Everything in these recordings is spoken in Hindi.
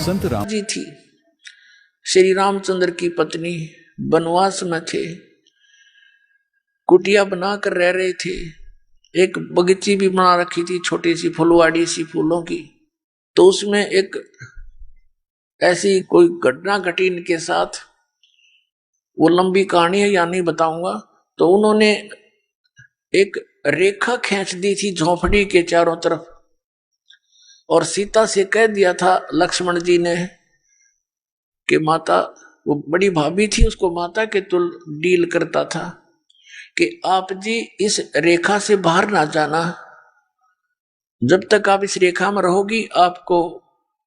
संत राम जी थी, श्री रामचंद्र की पत्नी, वनवास में थे, कुटिया बनाकर रह रहे थे। एक बगीची भी बना रखी थी, छोटी सी फुलवाड़ी सी फूलों की। तो उसमें एक ऐसी कोई घटना घटी इनके साथ, वो लंबी कहानी है, या नहीं बताऊंगा। तो उन्होंने एक रेखा खींच दी थी झोंपड़ी के चारों तरफ, और सीता से कह दिया था लक्ष्मण जी ने कि माता, वो बड़ी भाभी थी, उसको माता के तुल डील करता था कि आप जी इस रेखा से बाहर ना जाना। जब तक आप इस रेखा में रहोगी आपको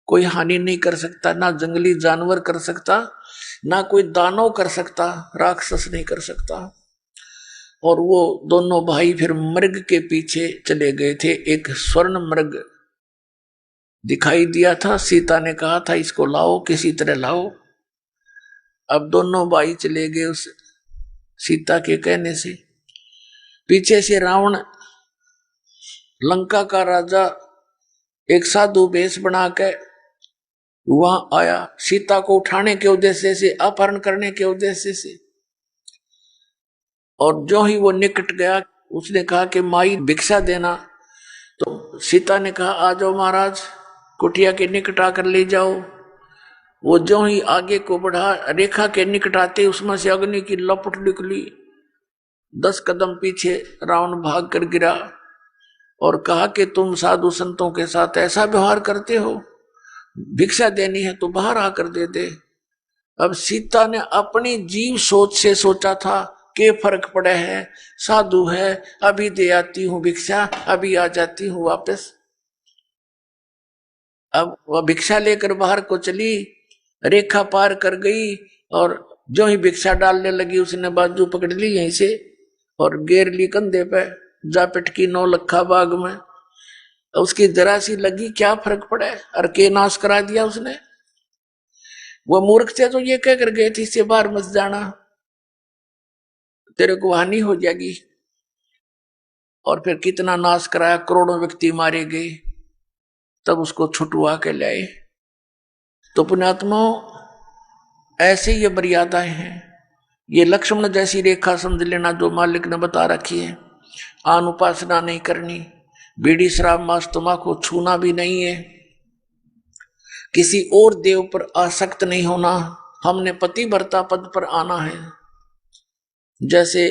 कोई हानि नहीं कर सकता, ना जंगली जानवर कर सकता, ना कोई दानव कर सकता, राक्षस नहीं कर सकता। और वो दोनों भाई फिर मृग के पीछे चले गए थे। एक स्वर्ण मृग दिखाई दिया था, सीता ने कहा था इसको लाओ, किसी तरह लाओ। अब दोनों भाई चले गए उस सीता के कहने से। पीछे से रावण, लंका का राजा, एक साधु वेश बना के वहां आया, सीता को उठाने के उद्देश्य से, अपहरण करने के उद्देश्य से। और जो ही वो निकट गया, उसने कहा कि माई भिक्षा देना। तो सीता ने कहा आ जाओ महाराज, कुटिया के निकट आकर ले जाओ। वो जो ही आगे को बढ़ा, रेखा के निकट आते उसमें से अग्नि की लपट निकली। 10 कदम पीछे रावण भाग कर गिरा और कहा कि तुम साधु संतों के साथ ऐसा व्यवहार करते हो, भिक्षा देनी है तो बाहर आकर दे दे। अब सीता ने अपनी जीव सोच से सोचा था कि फर्क पड़े है, साधु है, अभी दे आती हूं भिक्षा, अभी आ जाती हूं वापस। अब वह भिक्षा लेकर बाहर को चली, रेखा पार कर गई, और जो ही भिक्षा डालने लगी उसने बाजू पकड़ ली यहीं से और गेर ली कंधे पे, जा पिटकी 9 लखा बाग में। उसकी जरा सी लगी, क्या फर्क पड़े, और के नाश करा दिया उसने। वो मूर्ख थे तो ये कह कर गए थे इससे बाहर मत जाना, तेरे को हानि हो जाएगी। और फिर कितना नाश कराया, करोड़ों व्यक्ति मारे गए, तब उसको छुटवा के लाए। तो पुण्यात्मा, ऐसे ये मर्यादाएं हैं। ये लक्ष्मण जैसी रेखा समझ लेना जो मालिक ने बता रखी है। आन उपासना नहीं करनी, बीड़ी शराब मांस तंबाकू छूना भी नहीं है, किसी और देव पर आसक्त नहीं होना, हमने पतिव्रता पद पर आना है। जैसे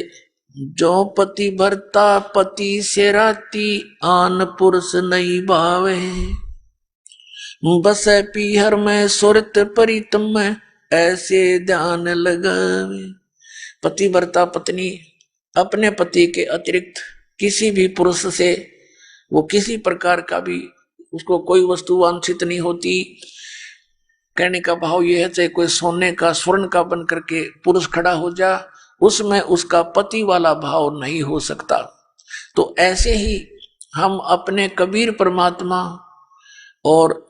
जो पतिव्रता पति से राती, आन पुरुष नहीं भावे, बस पीहर में सुरत परितम में, ऐसे ध्यान लगावे। पतिव्रता पत्नी अपने पति के अतिरिक्त किसी भी पुरुष से, वो किसी प्रकार का भी, उसको कोई वस्तु वांछित नहीं होती। कहने का भाव यह है, चाहे कोई सोने का स्वर्ण का बन करके पुरुष खड़ा हो जा, उसमें उसका पति वाला भाव नहीं हो सकता। तो ऐसे ही हम अपने कबीर परमात्मा और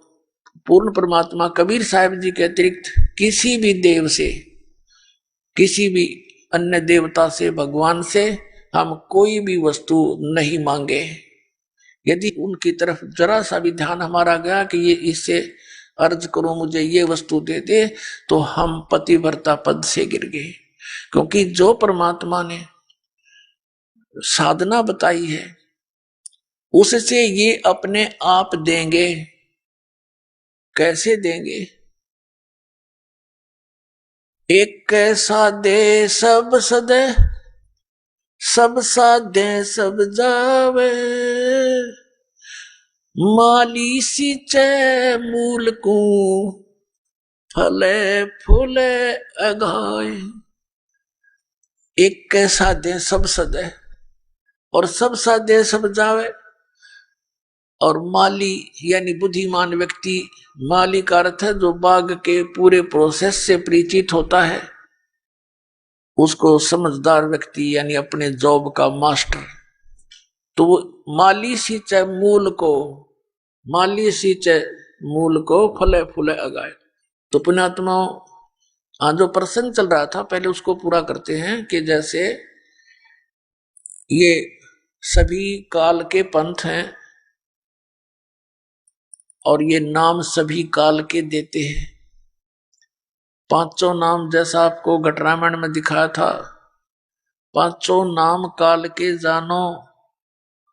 पूर्ण परमात्मा कबीर साहिब जी के अतिरिक्त किसी भी देव से, किसी भी अन्य देवता से, भगवान से हम कोई भी वस्तु नहीं मांगे। यदि उनकी तरफ जरा सा भी ध्यान हमारा गया कि ये इससे अर्ज करो मुझे ये वस्तु दे दे, तो हम पतिव्रता पद से गिर गए। क्योंकि जो परमात्मा ने साधना बताई है उससे ये अपने आप देंगे। कैसे देंगे? एक कैसा दे सब सदे, सब साधे सब जावे, माली सींचे मूल को, फले फूले अगाए। एक कैसा दे सब सदे, और सब साधे सब जावे। और माली यानी बुद्धिमान व्यक्ति, माली का अर्थ है जो बाग के पूरे प्रोसेस से परिचित होता है, उसको समझदार व्यक्ति यानी अपने जॉब का मास्टर। तो माली सींचे मूल को, माली सींचे मूल को, फले फूले अगाए। तो पुण्यात्माओं, आज जो प्रसंग चल रहा था पहले उसको पूरा करते हैं कि जैसे ये सभी काल के पंथ हैं और ये नाम सभी काल के देते हैं। पांचों नाम जैसा आपको घटरामायण में दिखाया था, पांचों नाम काल के जानो,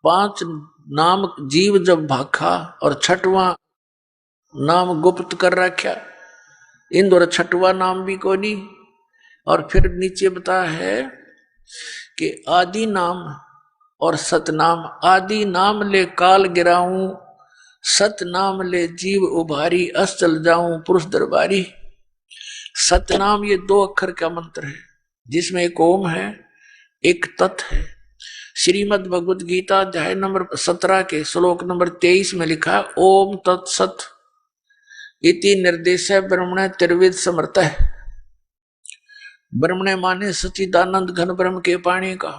पांच नाम जीव जब भाखा, और छठवां नाम गुप्त कर रखा। इन दोनों छठवा नाम भी कोई नहीं। और फिर नीचे बता है कि आदि नाम और सतनाम। आदि नाम ले काल गिराऊं, सत नाम ले जीव उभारी, अस चल जाऊं पुरुष दरबारी। सतनाम ये 2 अक्षर का मंत्र है, जिसमें एक ओम है, एक तत् है। श्रीमद् भगवद गीता अध्याय नंबर 17 के श्लोक नंबर 23 में लिखा है, ओम तत्सत इति निर्देश ब्रह्मण त्रिविद समर्थ है। ब्रह्मणे माने सच्चिदानंद घन ब्रह्म के पाणी का।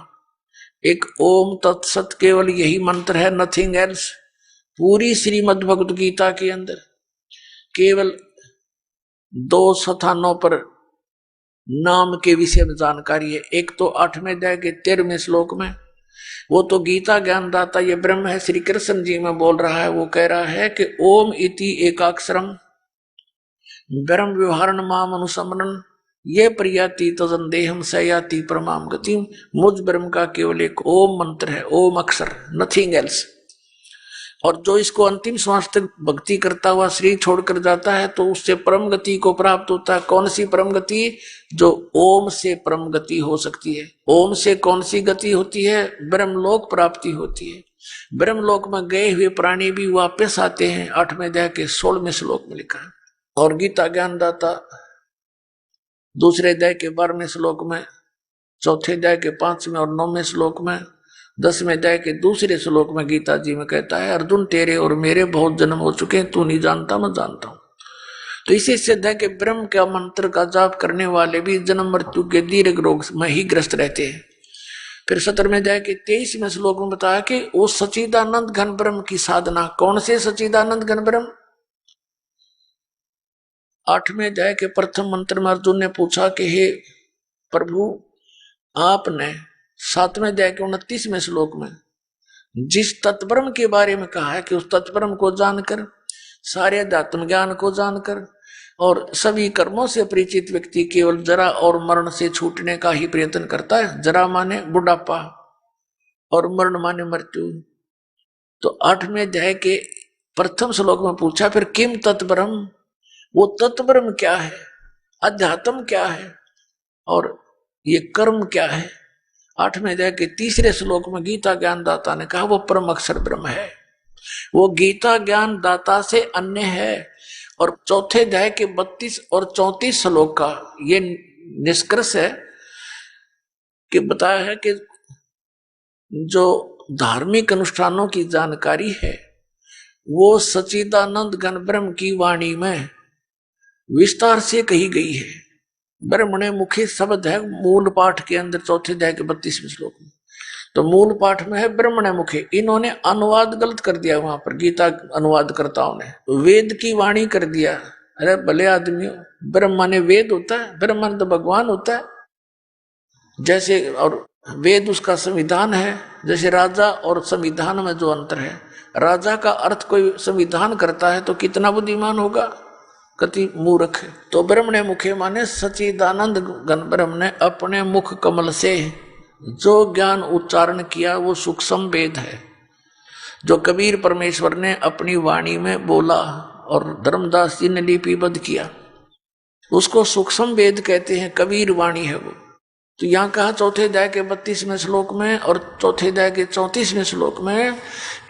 एक ओम तत्सत केवल यही मंत्र है, नथिंग एल्स। पूरी श्रीमद् भगवद गीता के अंदर केवल 2 स्थानों पर नाम के विषय में जानकारी है। एक तो 8वें अध्याय के 13वें श्लोक में, वो तो गीता ज्ञानदाता ये ब्रह्म है, श्री कृष्ण जी में बोल रहा है। वो कह रहा है कि ओम इति एकाक्षरम ब्रह्म व्यवहारण माम अनुसमरण ये प्रियाति तजंदेहम सयाति परमाम गति। मुझ ब्रह्म का केवल एक ओम मंत्र है, ओम अक्षर, नथिंग एल्स। और जो इसको अंतिम श्वास तक भक्ति करता हुआ शरीर छोड़कर जाता है तो उससे परम गति को प्राप्त होता है। कौन सी परम गति? जो ओम से परम गति हो सकती है। ओम से कौन सी गति होती है? ब्रह्मलोक प्राप्ति होती है। ब्रह्मलोक में गए हुए प्राणी भी वापस आते हैं, 8वें अध्याय के 16वें श्लोक में लिखा है। और गीता ज्ञानदाता 2 अध्याय के 12वें श्लोक में, 4 अध्याय के 5वें और 9वें श्लोक में, 10वें अध्याय के 2 श्लोक में गीता जी में कहता है, अर्जुन तेरे और मेरे बहुत जन्म हो चुके हैं, तू नहीं जानता मैं जानता हूं। तो इसी सिद्ध है कि ब्रह्म का मंत्र का जाप करने वाले भी जन्म मृत्यु के दीर्घ रोग में ही ग्रस्त रहते हैं। फिर 17वें अध्याय के 23वें श्लोक में बताया कि वो सच्चिदानंद घन ब्रह्म की साधना। कौन से सच्चिदानंद घन ब्रह्म? 8वें अध्याय के प्रथम मंत्र में अर्जुन ने पूछा कि हे प्रभु, आपने 7वें अध्याय के 29वें श्लोक में जिस तत्ब्रह्म के बारे में कहा है कि उस तत्ब्रह्म को जानकर, सारे अध्यात्म ज्ञान को जानकर और सभी कर्मों से परिचित व्यक्ति केवल जरा और मरण से छूटने का ही प्रयत्न करता है। जरा माने बुढ़ापा और मरण माने मृत्यु। तो 8वें अध्याय के प्रथम श्लोक में पूछा, फिर किम तत्ब्रह्म? वो तत्ब्रह्म क्या है, अध्यात्म क्या है और ये कर्म क्या है? 8वें अध्याय के 3 श्लोक में गीता ज्ञानदाता ने कहा वो परम अक्षर ब्रह्म है। वो गीता ज्ञानदाता से अन्य है। और 4 अध्याय के 32 और 34 श्लोक का ये निष्कर्ष है कि बताया है कि जो धार्मिक अनुष्ठानों की जानकारी है वो सच्चिदानंद घन ब्रह्म की वाणी में विस्तार से कही गई है। ब्रह्मणे मुखे शब्द है मूल पाठ के अंदर 4 अध्याय के 32वें श्लोक में। तो मूल पाठ में है ब्रह्मणे मुखे। इन्होंने अनुवाद गलत कर दिया, वहां पर गीता अनुवादकर्ताओं ने वेद की वाणी कर दिया। अरे भले आदमी, ब्रह्म माने वेद होता है, ब्रह्म माने तो भगवान होता है जैसे, और वेद उसका संविधान है। जैसे राजा और संविधान में जो अंतर है, राजा का अर्थ कोई संविधान करता है तो कितना बुद्धिमान होगा, कति मूर्ख है। तो ब्रह्मणे मुखे माने सच्चिदानंद घन ब्रह्म ने अपने मुख कमल से जो ज्ञान उच्चारण किया वो सूक्ष्म वेद है, जो कबीर परमेश्वर ने अपनी वाणी में बोला और धर्मदास जी ने लिपिबद्ध किया, उसको सूक्ष्म वेद कहते हैं, कबीर वाणी है वो। तो यहाँ कहा 4 अध्याय के 32वें श्लोक में और 4 अध्याय के 34वें श्लोक में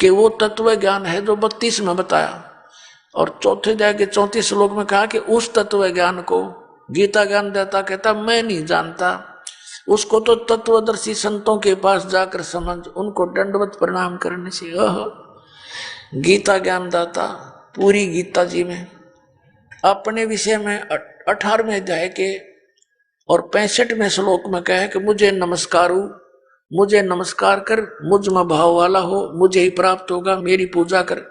कि वो तत्व ज्ञान है जो 32 में बताया। और 4 अध्याय के 34 श्लोक में कहा कि उस तत्व ज्ञान को गीता ज्ञान देता कहता मैं नहीं जानता, उसको तो तत्वदर्शी संतों के पास जाकर समझ, उनको दंडवत प्रणाम करने से। गीता ज्ञानदाता पूरी गीता जी में अपने विषय में 18वें अध्याय के और 65वें श्लोक में कहे कि मुझे नमस्कारु, मुझे नमस्कार कर, मुझ में भाव वाला हो, मुझे ही प्राप्त होगा, मेरी पूजा कर।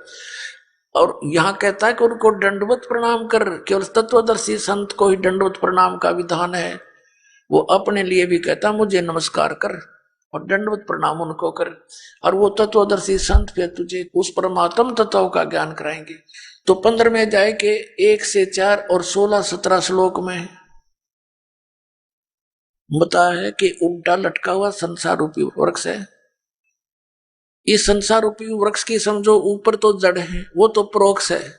और यहाँ कहता है कि उनको दंडवत प्रणाम कर। केवल तत्वदर्शी संत को ही दंडवत प्रणाम का विधान है। वो अपने लिए भी कहता मुझे नमस्कार कर और दंडवत प्रणाम उनको कर। और वो तत्वदर्शी संत फिर तुझे उस परमात्म तत्व का ज्ञान कराएंगे। तो 15वें अध्याय के 1 से 4 और 16-17 श्लोक में बताया है कि उल्टा लटका हुआ संसार रूपी वृक्ष है। इस संसार रूपी वृक्ष की समझो ऊपर तो जड़ है, वो तो प्रोक्ष है,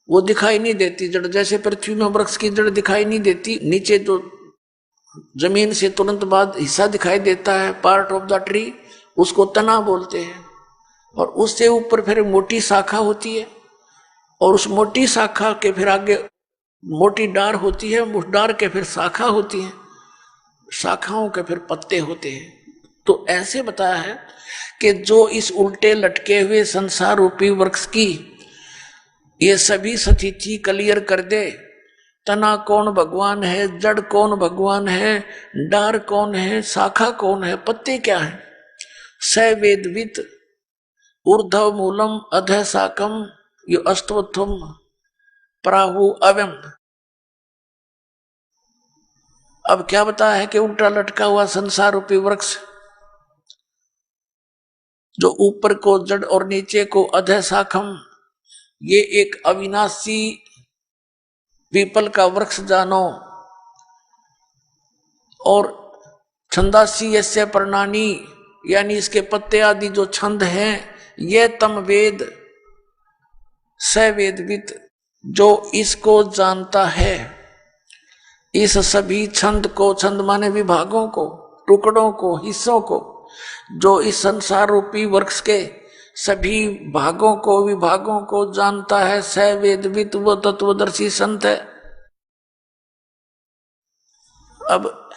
वो दिखाई नहीं देती जड़। जैसे पृथ्वी में वृक्ष की जड़ दिखाई नहीं देती, नीचे जो जमीन से तुरंत बाद हिस्सा दिखाई देता है, पार्ट ऑफ द ट्री, उसको तना बोलते हैं। और उससे ऊपर फिर मोटी शाखा होती है, और उस मोटी शाखा के फिर आगे मोटी डार होती है, उस डार के फिर शाखा होती है, शाखाओं के फिर पत्ते होते हैं। तो ऐसे बताया है कि जो इस उल्टे लटके हुए संसार रूपी वृक्ष की ये सभी स्थिति क्लियर कर दे, तना कौन भगवान है, जड़ कौन भगवान है, डार कौन है, शाखा कौन है, पत्ते क्या है, स वेदवित ऊर्ध्व मूलम अध शाकम यो अस्तवत्वम प्राहु अव्यम। अब क्या बताया है कि उल्टा लटका हुआ संसार रूपी वृक्ष जो ऊपर को जड़ और नीचे को अध शाखम, ये एक अविनाशी पीपल का वृक्ष जानो। और छंदासी यस्य प्रणानी, यानी इसके पत्ते आदि जो छंद हैं, ये तम वेद सवेदवित, जो इसको जानता है, इस सभी छंद को, छंद माने विभागों को, टुकड़ों को, हिस्सों को, जो इस संसार रूपी वृक्ष के सभी भागों को, विभागों को जानता है, सवेदवित, वो तत्वदर्शी संत है। अब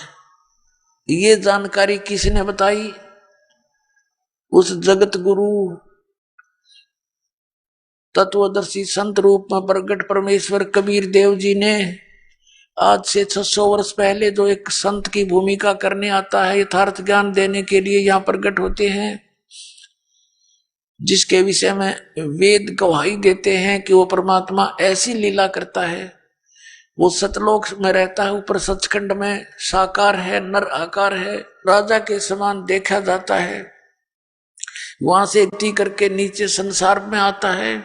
ये जानकारी किसने बताई? उस जगत गुरु तत्वदर्शी संत रूप में प्रगट परमेश्वर कबीर देव जी ने आज से 600 वर्ष पहले जो एक संत की भूमिका करने आता है, यथार्थ ज्ञान देने के लिए यहाँ प्रकट होते हैं, जिसके विषय में वेद गवाही देते हैं कि वो परमात्मा ऐसी लीला करता है। वो सतलोक में रहता है, ऊपर सचखंड में साकार है, नर आकार है, राजा के समान देखा जाता है, वहां से गति करके नीचे संसार में आता है,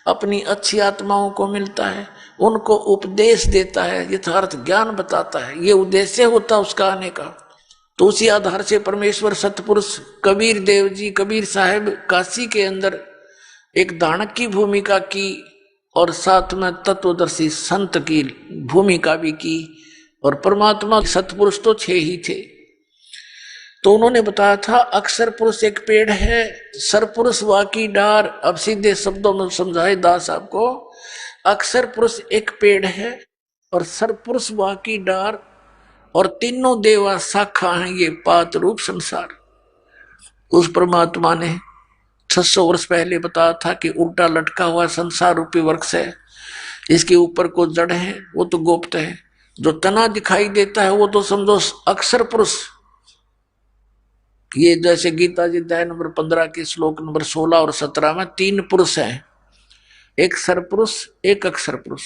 अपनी अच्छी आत्माओं को मिलता है, उनको उपदेश देता है, यथार्थ ज्ञान बताता है। ये उद्देश्य होता उसका आने का। तो उसी आधार से परमेश्वर सतपुरुष कबीर देव जी, कबीर साहब काशी के अंदर एक दानक की भूमिका की और साथ में तत्वदर्शी संत की भूमिका भी की। और परमात्मा सतपुरुष तो 6 ही थे। तो उन्होंने बताया था अक्षर पुरुष एक पेड़ है, सरपुरुष वाकी डार। अब सीधे शब्दों में समझाए दास आपको, अक्षर पुरुष एक पेड़ है और सरपुरुष वाकी डार, और तीनों देवा शाखा हैं, ये पात रूप संसार। उस परमात्मा ने 600 वर्ष पहले बताया था कि उल्टा लटका हुआ संसार रूपी वृक्ष है, इसके ऊपर को जड़ है, वो तो गुप्त है, जो तना दिखाई देता है वो तो समझो अक्षर पुरुष। ये जैसे गीता जी अध्याय नंबर 15 के श्लोक नंबर 16 और 17 में 3 पुरुष हैं, एक सरपुरुष, एक अक्षर पुरुष।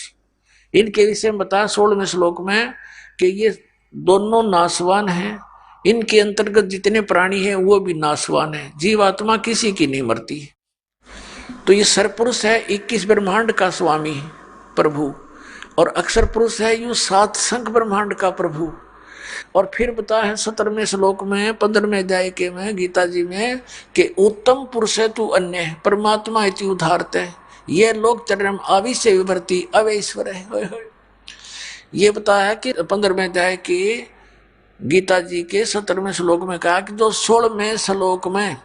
इनके विषय में बताया 16वें श्लोक में कि ये दोनों नाशवान हैं, इनके अंतर्गत जितने प्राणी हैं वो भी नाशवान है, जीवात्मा किसी की नहीं मरती। तो ये सरपुरुष है 21 ब्रह्मांड का स्वामी प्रभु, और अक्षर पुरुष है यू 7 संख ब्रह्मांड का प्रभु। और फिर बताया है 17वें श्लोक में 15वें अध्याय के में गीता जी में कि उत्तम पुरुष है तू अन्य है, परमात्मा इति उदारत है, ये लोग चरण आविश से विभर्ती अवैश्वर है। ये बताया है कि 15वें अध्याय की गीता जी के 17वें श्लोक में कहा कि जो 16वें श्लोक में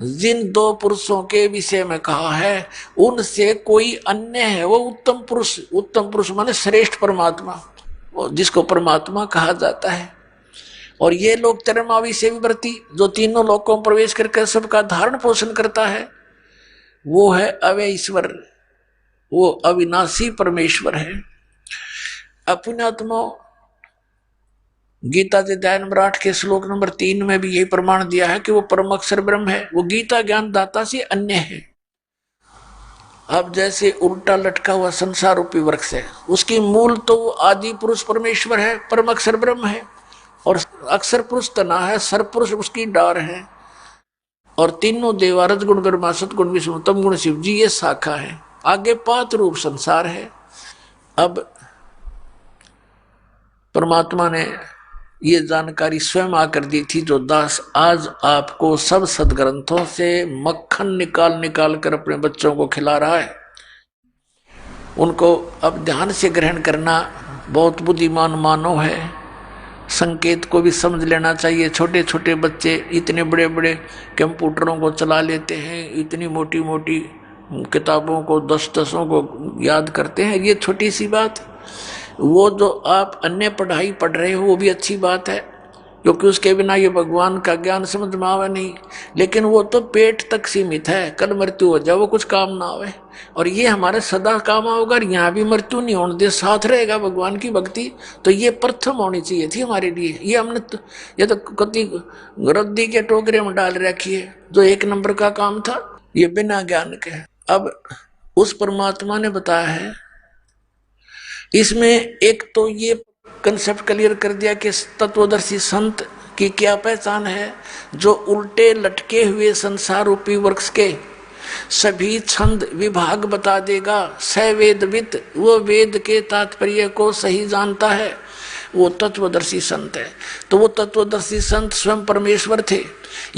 जिन 2 पुरुषों के विषय में कहा है उनसे कोई अन्य है, वो उत्तम पुरुष। उत्तम पुरुष माने श्रेष्ठ परमात्मा, जिसको परमात्मा कहा जाता है। और ये लोग चरमावी से विवर्ती, जो तीनों लोकों में प्रवेश करके सबका धारण पोषण करता है, वो है अव्यय ईश्वर, वो अविनाशी परमेश्वर है। अपनात्मा गीता के अध्याय नंबर 8 के श्लोक नंबर 3 में भी यही प्रमाण दिया है कि वो परम अक्षर ब्रह्म है, वो गीता ज्ञान दाता से अन्य है। अब जैसे उल्टा लटका हुआ संसार रूपी वृक्ष है, उसकी मूल तो आदि पुरुष परमेश्वर है, परम अक्षर ब्रह्म है, और अक्षर पुरुष तना है, सरपुरुष उसकी डार है, और तीनों देवा रजगुण ब्रह्मा सतगुण विष्णु तमगुण शिव जी ये शाखा है। आगे पात रूप संसार है। अब परमात्मा ने ये जानकारी स्वयं आकर दी थी, जो दास आज आपको सब सदग्रंथों से मक्खन निकाल निकाल कर अपने बच्चों को खिला रहा है। उनको अब ध्यान से ग्रहण करना बहुत बुद्धिमान मानव है। संकेत को भी समझ लेना चाहिए। छोटे छोटे बच्चे इतने बड़े बड़े कंप्यूटरों को चला लेते हैं, इतनी मोटी मोटी किताबों को 10-10 को याद करते हैं, ये छोटी सी बात। वो जो आप अन्य पढ़ाई पढ़ रहे हो वो भी अच्छी बात है, क्योंकि उसके बिना ये भगवान का ज्ञान समझ में आवे नहीं। लेकिन वो तो पेट तक सीमित है, कल मृत्यु हो जाए वो कुछ काम ना आवे। और ये हमारे सदा काम आओगे, यहाँ भी मृत्यु नहीं होने दे, साथ रहेगा भगवान की भक्ति। तो ये प्रथम होनी चाहिए थी हमारे लिए। ये हमने तो, ये तो कति रद्दी के टोकरे में डाल रखी है, जो 1 नंबर का काम था ये बिना ज्ञान के। अब उस परमात्मा ने बताया है इसमें, एक तो ये कंसेप्ट क्लियर कर दिया कि तत्वदर्शी संत की क्या पहचान है, जो उल्टे लटके हुए संसार रूपी वृक्ष के सभी छंद विभाग बता देगा। सवेदवित, वो वेद के तात्पर्य को सही जानता है, वो तत्वदर्शी संत है। तो वो तत्वदर्शी संत स्वयं परमेश्वर थे,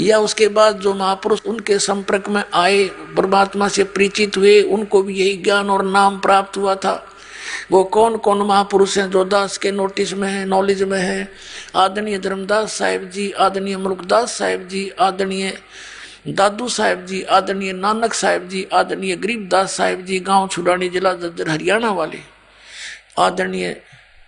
या उसके बाद जो महापुरुष उनके संपर्क में आए, परमात्मा से परिचित हुए, उनको भी यही ज्ञान और नाम प्राप्त हुआ था। वो कौन कौन महापुरुष हैं जो दास के नोटिस में है, नॉलेज में है? आदरणीय धर्मदास साहिब जी, आदरणीय मुल्कदास साहिब जी, आदरणीय दादू साहिब जी, आदरणीय नानक साहिब जी, आदरणीय गरीबदास साहिब जी, गांव छुड़ानी, जिला जज्जर हरियाणा वाले, आदरणीय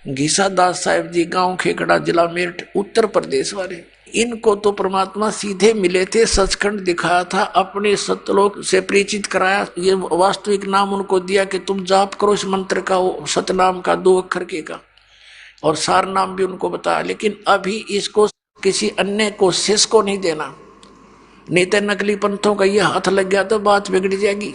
घीसा दास साहिब जी, गांव खेकड़ा, जिला मेरठ उत्तर प्रदेश वाले। इनको तो परमात्मा सीधे मिले थे, सचखंड दिखाया था, अपने सतलोक से परिचित कराया। ये वास्तविक नाम उनको दिया कि तुम जाप करो इस मंत्र का, सतनाम का 2 अक्षर के का, और सार नाम भी उनको बताया। लेकिन अभी इसको किसी अन्य को, शिष्य को नहीं देना, नहीं तो नकली पंथों का ये हाथ लग गया तो बात बिगड़ जाएगी।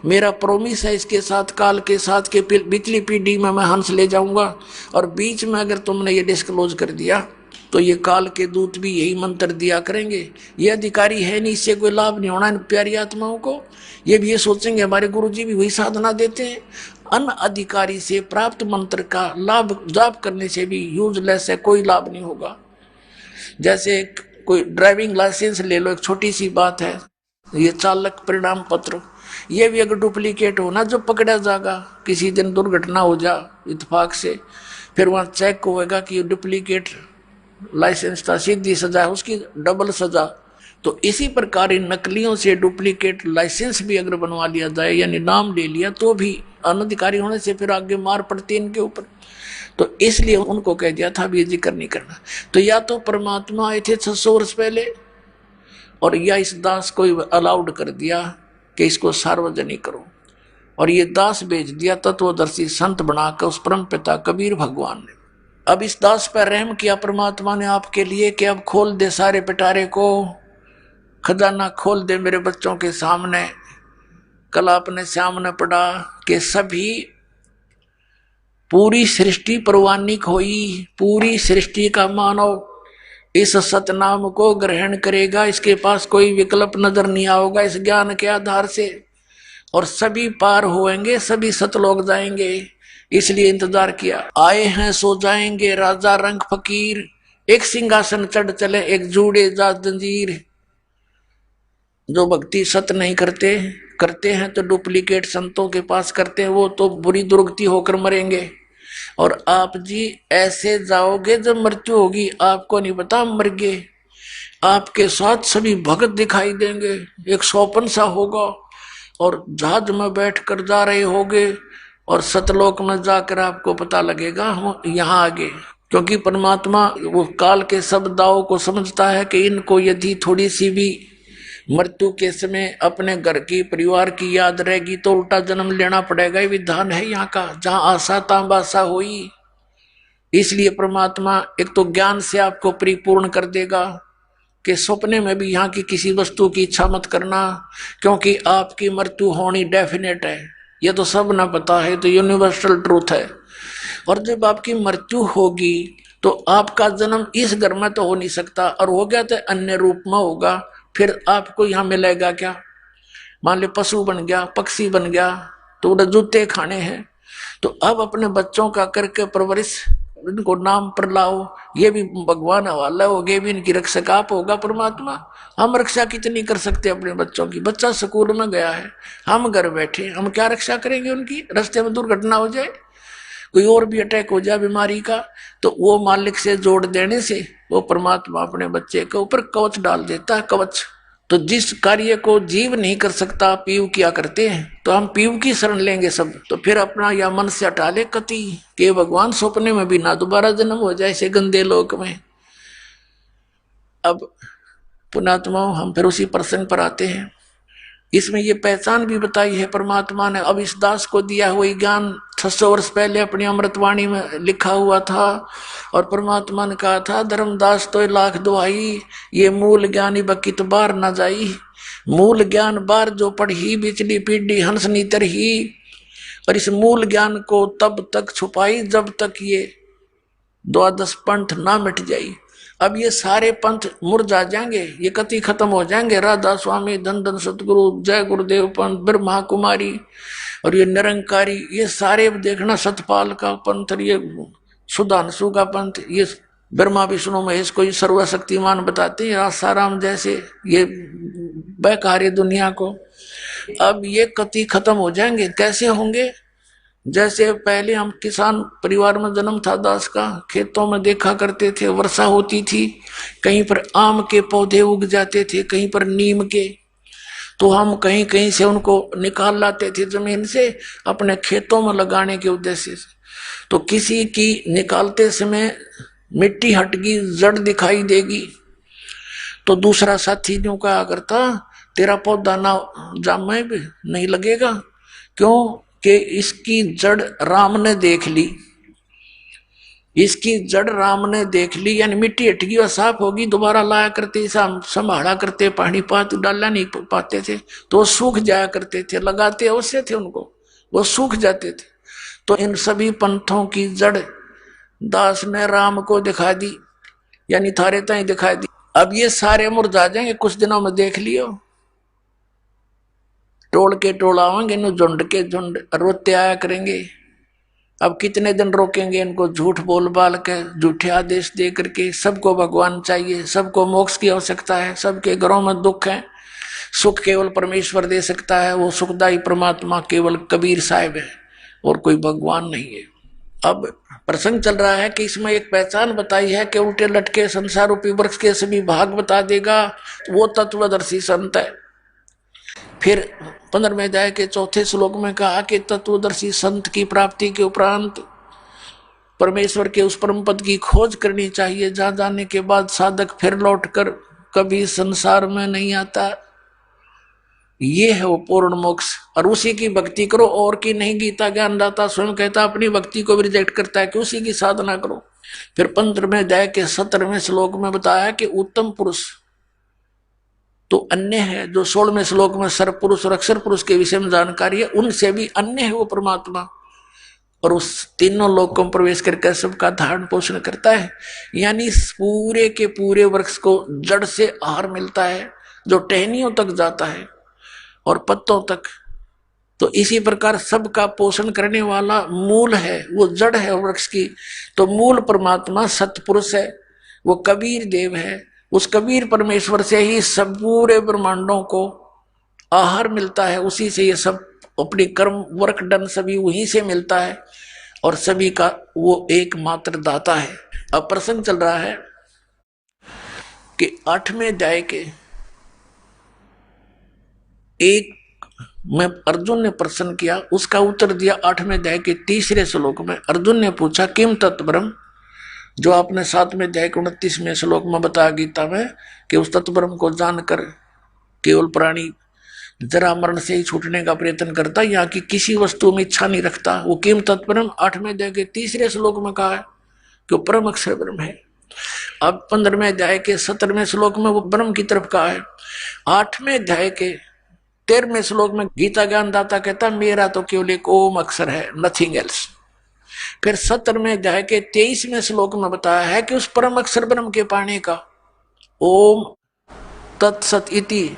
मेरा प्रोमिस है इसके साथ, काल के साथ, के पिछली पीढ़ी में मैं हंस ले जाऊंगा, और बीच में अगर तुमने ये डिस्क्लोज कर दिया तो ये काल के दूत भी यही मंत्र दिया करेंगे। ये अधिकारी है नहीं, इससे कोई लाभ नहीं होना इन प्यारी आत्माओं को। ये भी ये सोचेंगे हमारे गुरुजी भी वही साधना देते हैं। अन अधिकारी से प्राप्त मंत्र का लाभ जाप करने से भी यूजलेस है, कोई लाभ नहीं होगा। जैसे कोई ड्राइविंग लाइसेंस ले लो, एक छोटी सी बात है, ये चालक परिणाम पत्र, ये भी अगर डुप्लीकेट हो ना, जो पकड़ा जाएगा, किसी दिन दुर्घटना हो जा इत्तेफाक से, फिर वहां चेक होगा कि डुप्लीकेट लाइसेंस था, सीधी सजा है उसकी, डबल सजा। तो इसी प्रकार इन नकलियों से डुप्लीकेट लाइसेंस भी अगर बनवा लिया जाए, यानी नाम ले लिया, तो भी अनधिकारी होने से फिर आगे मार पड़ती है इनके ऊपर। तो इसलिए उनको कह दिया था भी जिक्र नहीं करना। तो या तो परमात्मा आए थे 600 वर्ष पहले, और या इस दास को अलाउड कर दिया कि इसको सार्वजनिक करो, और ये दास भेज दिया तत्वदर्शी संत बनाकर उस परम पिता कबीर भगवान ने। अब इस दास पर रहम किया परमात्मा ने आपके लिए कि अब खोल दे सारे पिटारे को, खजाना खोल दे मेरे बच्चों के सामने। कल आपने सामने पढ़ा कि सभी पूरी सृष्टि परवानिक हुई, पूरी सृष्टि का मानव इस सतनाम को ग्रहण करेगा, इसके पास कोई विकल्प नजर नहीं आओगा इस ज्ञान के आधार से, और सभी पार होएंगे, सभी सतलोक जाएंगे। इसलिए इंतजार किया, आए हैं सो जाएंगे राजा रंग फकीर, एक सिंहासन चढ़ चले एक जूड़े जा जंजीर। जो भक्ति सत नहीं करते हैं तो डुप्लीकेट संतों के पास करते हैं, वो तो बुरी दुर्गति होकर मरेंगे। और आप जी ऐसे जाओगे जब मृत्यु होगी, आपको नहीं पता मर गए, आपके साथ सभी भगत दिखाई देंगे, एक स्वप्न सा होगा, और जहाज में बैठ कर जा रहे होगे, और सतलोक में जाकर आपको पता लगेगा हम यहाँ आ गए। क्योंकि परमात्मा वो काल के सब दावों को समझता है कि इनको यदि थोड़ी सी भी मृत्यु के समय अपने घर की परिवार की याद रहेगी तो उल्टा जन्म लेना पड़ेगा। ये विधान है यहाँ का, जहाँ आशा ताम बासा हुई। इसलिए परमात्मा एक तो ज्ञान से आपको परिपूर्ण कर देगा कि सपने में भी यहाँ की किसी वस्तु की इच्छा मत करना, क्योंकि आपकी मृत्यु होनी डेफिनेट है। ये तो सब ना पता है, तो यूनिवर्सल ट्रूथ है। और जब आपकी मृत्यु होगी तो आपका जन्म इस घर में तो हो नहीं सकता, और हो गया तो अन्य रूप में होगा। फिर आपको यहाँ मिलेगा क्या? मान लो पशु बन गया, पक्षी बन गया, तो उन्हें जूते खाने हैं। तो अब अपने बच्चों का करके परवरिश, इनको नाम पर लाओ, ये भी भगवान हवाला हो, ये भी इनकी रक्षक आप होगा परमात्मा। हम रक्षा कितनी कर सकते हैं अपने बच्चों की? बच्चा स्कूल में गया है, हम घर बैठे, हम क्या रक्षा करेंगे उनकी? रास्ते में दुर्घटना हो जाए, कोई और भी अटैक हो जाए बीमारी का, तो वो मालिक से जोड़ देने से वो परमात्मा अपने बच्चे के ऊपर कवच डाल देता है, कवच। तो जिस कार्य को जीव नहीं कर सकता पीव किया करते हैं, तो हम पीव की शरण लेंगे सब। तो फिर अपना या मन से हटा ले कति के भगवान सपने में भी ना दोबारा जन्म हो जाए ऐसे गंदे लोक में। अब पुणात्मा हम फिर उसी प्रसंग पर आते हैं। इसमें ये पहचान भी बताई है परमात्मा ने। अब इस दास को दिया हुआ ज्ञान 600 वर्ष पहले अपनी अमृतवाणी में लिखा हुआ था, और परमात्मा ने कहा था धर्मदास तो लाख दुहाई, ये मूल ज्ञानी बकित बार न जाई। मूल ज्ञान बार जो पढ़ी बिचली पीढ़ी हंसनी तरही, और इस मूल ज्ञान को तब तक छुपाई जब तक ये द्वादश पंथ ना मिट जाई। अब ये सारे पंथ मुरझा जाएंगे, ये कति खत्म हो जाएंगे। राधा स्वामी, धन धन सतगुरु, जय गुरुदेव पंथ, ब्रह्मा कुमारी और ये निरंकारी, ये सारे देखना, सतपाल का पंथ, ये सुधांशु का पंथ, ये ब्रह्मा विष्णु महेश को ये सर्वशक्तिमान बताते हैं, आसाराम जैसे ये बेकार दुनिया को। अब ये कति खत्म हो जाएंगे। कैसे होंगे? जैसे पहले हम किसान परिवार में जन्म था दास का, खेतों में देखा करते थे, वर्षा होती थी, कहीं पर आम के पौधे उग जाते थे, कहीं पर नीम के, तो हम कहीं कहीं से उनको निकाल लाते थे जमीन से अपने खेतों में लगाने के उद्देश्य से। तो किसी की निकालते समय मिट्टी हटगी, जड़ दिखाई देगी, तो दूसरा साथी यूं कहा करता तेरा पौधा ना जामे भी नहीं लगेगा, क्यों कि इसकी जड़ राम ने देख ली, इसकी जड़ राम ने देख ली, यानी मिट्टी हटगी और साफ होगी, दोबारा लाया करते, संभाला करते, पानी पात डालना नहीं पाते थे, तो वो सूख जाया करते थे, लगाते अवश्य थे उनको, वो सूख जाते थे। तो इन सभी पंथों की जड़ दास ने राम को दिखा दी, यानी थारे ताई दिखा दी। अब ये सारे मुरझा जाएंगे, कुछ दिनों में देख लियो, टोल के टोल आवेंगे, झुंड के झुंड रोते आया करेंगे। अब कितने दिन रोकेंगे इनको, झूठ बोल बाल के, झूठे आदेश दे करके। सबको भगवान चाहिए, सबको मोक्ष की आवश्यकता है, सबके घरों में दुख है, सुख केवल परमेश्वर दे सकता है, वो सुखदायी परमात्मा केवल कबीर साहिब है और कोई भगवान नहीं है। अब प्रसंग चल रहा है कि इसमें एक पहचान बताई है कि उल्टे लटके संसार रूपी वृक्ष के सभी भाग बता देगा, वो तत्वदर्शी संत है। फिर 15वें अध्याय के 4थे श्लोक में कहा कि तत्वदर्शी संत की प्राप्ति के उपरांत परमेश्वर के उस परम पद की खोज करनी चाहिए, जहां जाने के बाद साधक फिर लौटकर कभी संसार में नहीं आता। ये है वो पूर्ण मोक्ष, और उसी की भक्ति करो, और की नहीं। गीता ज्ञानदाता स्वयं कहता अपनी भक्ति को भी रिजेक्ट करता है कि उसी की साधना करो। फिर 15वें अध्याय के 17वें श्लोक में बताया कि उत्तम पुरुष तो अन्य है, जो 16वें श्लोक में सर्व पुरुष और अक्षर पुरुष के विषय में जानकारी है, उनसे भी अन्य है वो परमात्मा, और उस तीनों लोकों में प्रवेश करके सबका धारण पोषण करता है। यानी पूरे के पूरे वृक्ष को जड़ से आहार मिलता है, जो टहनियों तक जाता है और पत्तों तक। तो इसी प्रकार सबका पोषण करने वाला मूल है, वो जड़ है वृक्ष की। तो मूल परमात्मा सतपुरुष है, वो कबीर देव है। उस कबीर परमेश्वर से ही सब पूरे ब्रह्मांडों को आहार मिलता है, उसी से ये सब अपनी कर्म वर्क डन सभी वहीं से मिलता है, और सभी का वो एकमात्र दाता है। अब प्रसंग चल रहा है कि 8वें अध्याय के एक में अर्जुन ने प्रश्न किया, उसका उत्तर दिया 8वें अध्याय के 3रे श्लोक में। अर्जुन ने पूछा किम तत्ब्रह्म, जो आपने 7वें अध्याय के 29वें श्लोक में बताया गीता में कि उस तत्ब्रह्म को जानकर केवल प्राणी जरा मरण से ही छूटने का प्रयत्न करता, यहाँ की किसी वस्तु में इच्छा नहीं रखता। वो किम तत्ब्रह्म 8वें अध्याय के 3रे श्लोक में कहा है कि वो परम अक्षर ब्रह्म है। अब 15वें अध्याय के 17वें श्लोक में वो ब्रह्म की तरफ कहा है। 8वें अध्याय के 13वें श्लोक में गीता ज्ञानदाता कहता मेरा तो केवल एक ओम अक्षर है, नथिंग एल्स। फिर 17वें अध्याय के 23वें श्लोक में बताया है कि उस परम अक्षर ब्रह्म के पाने का ओम तत्सत इति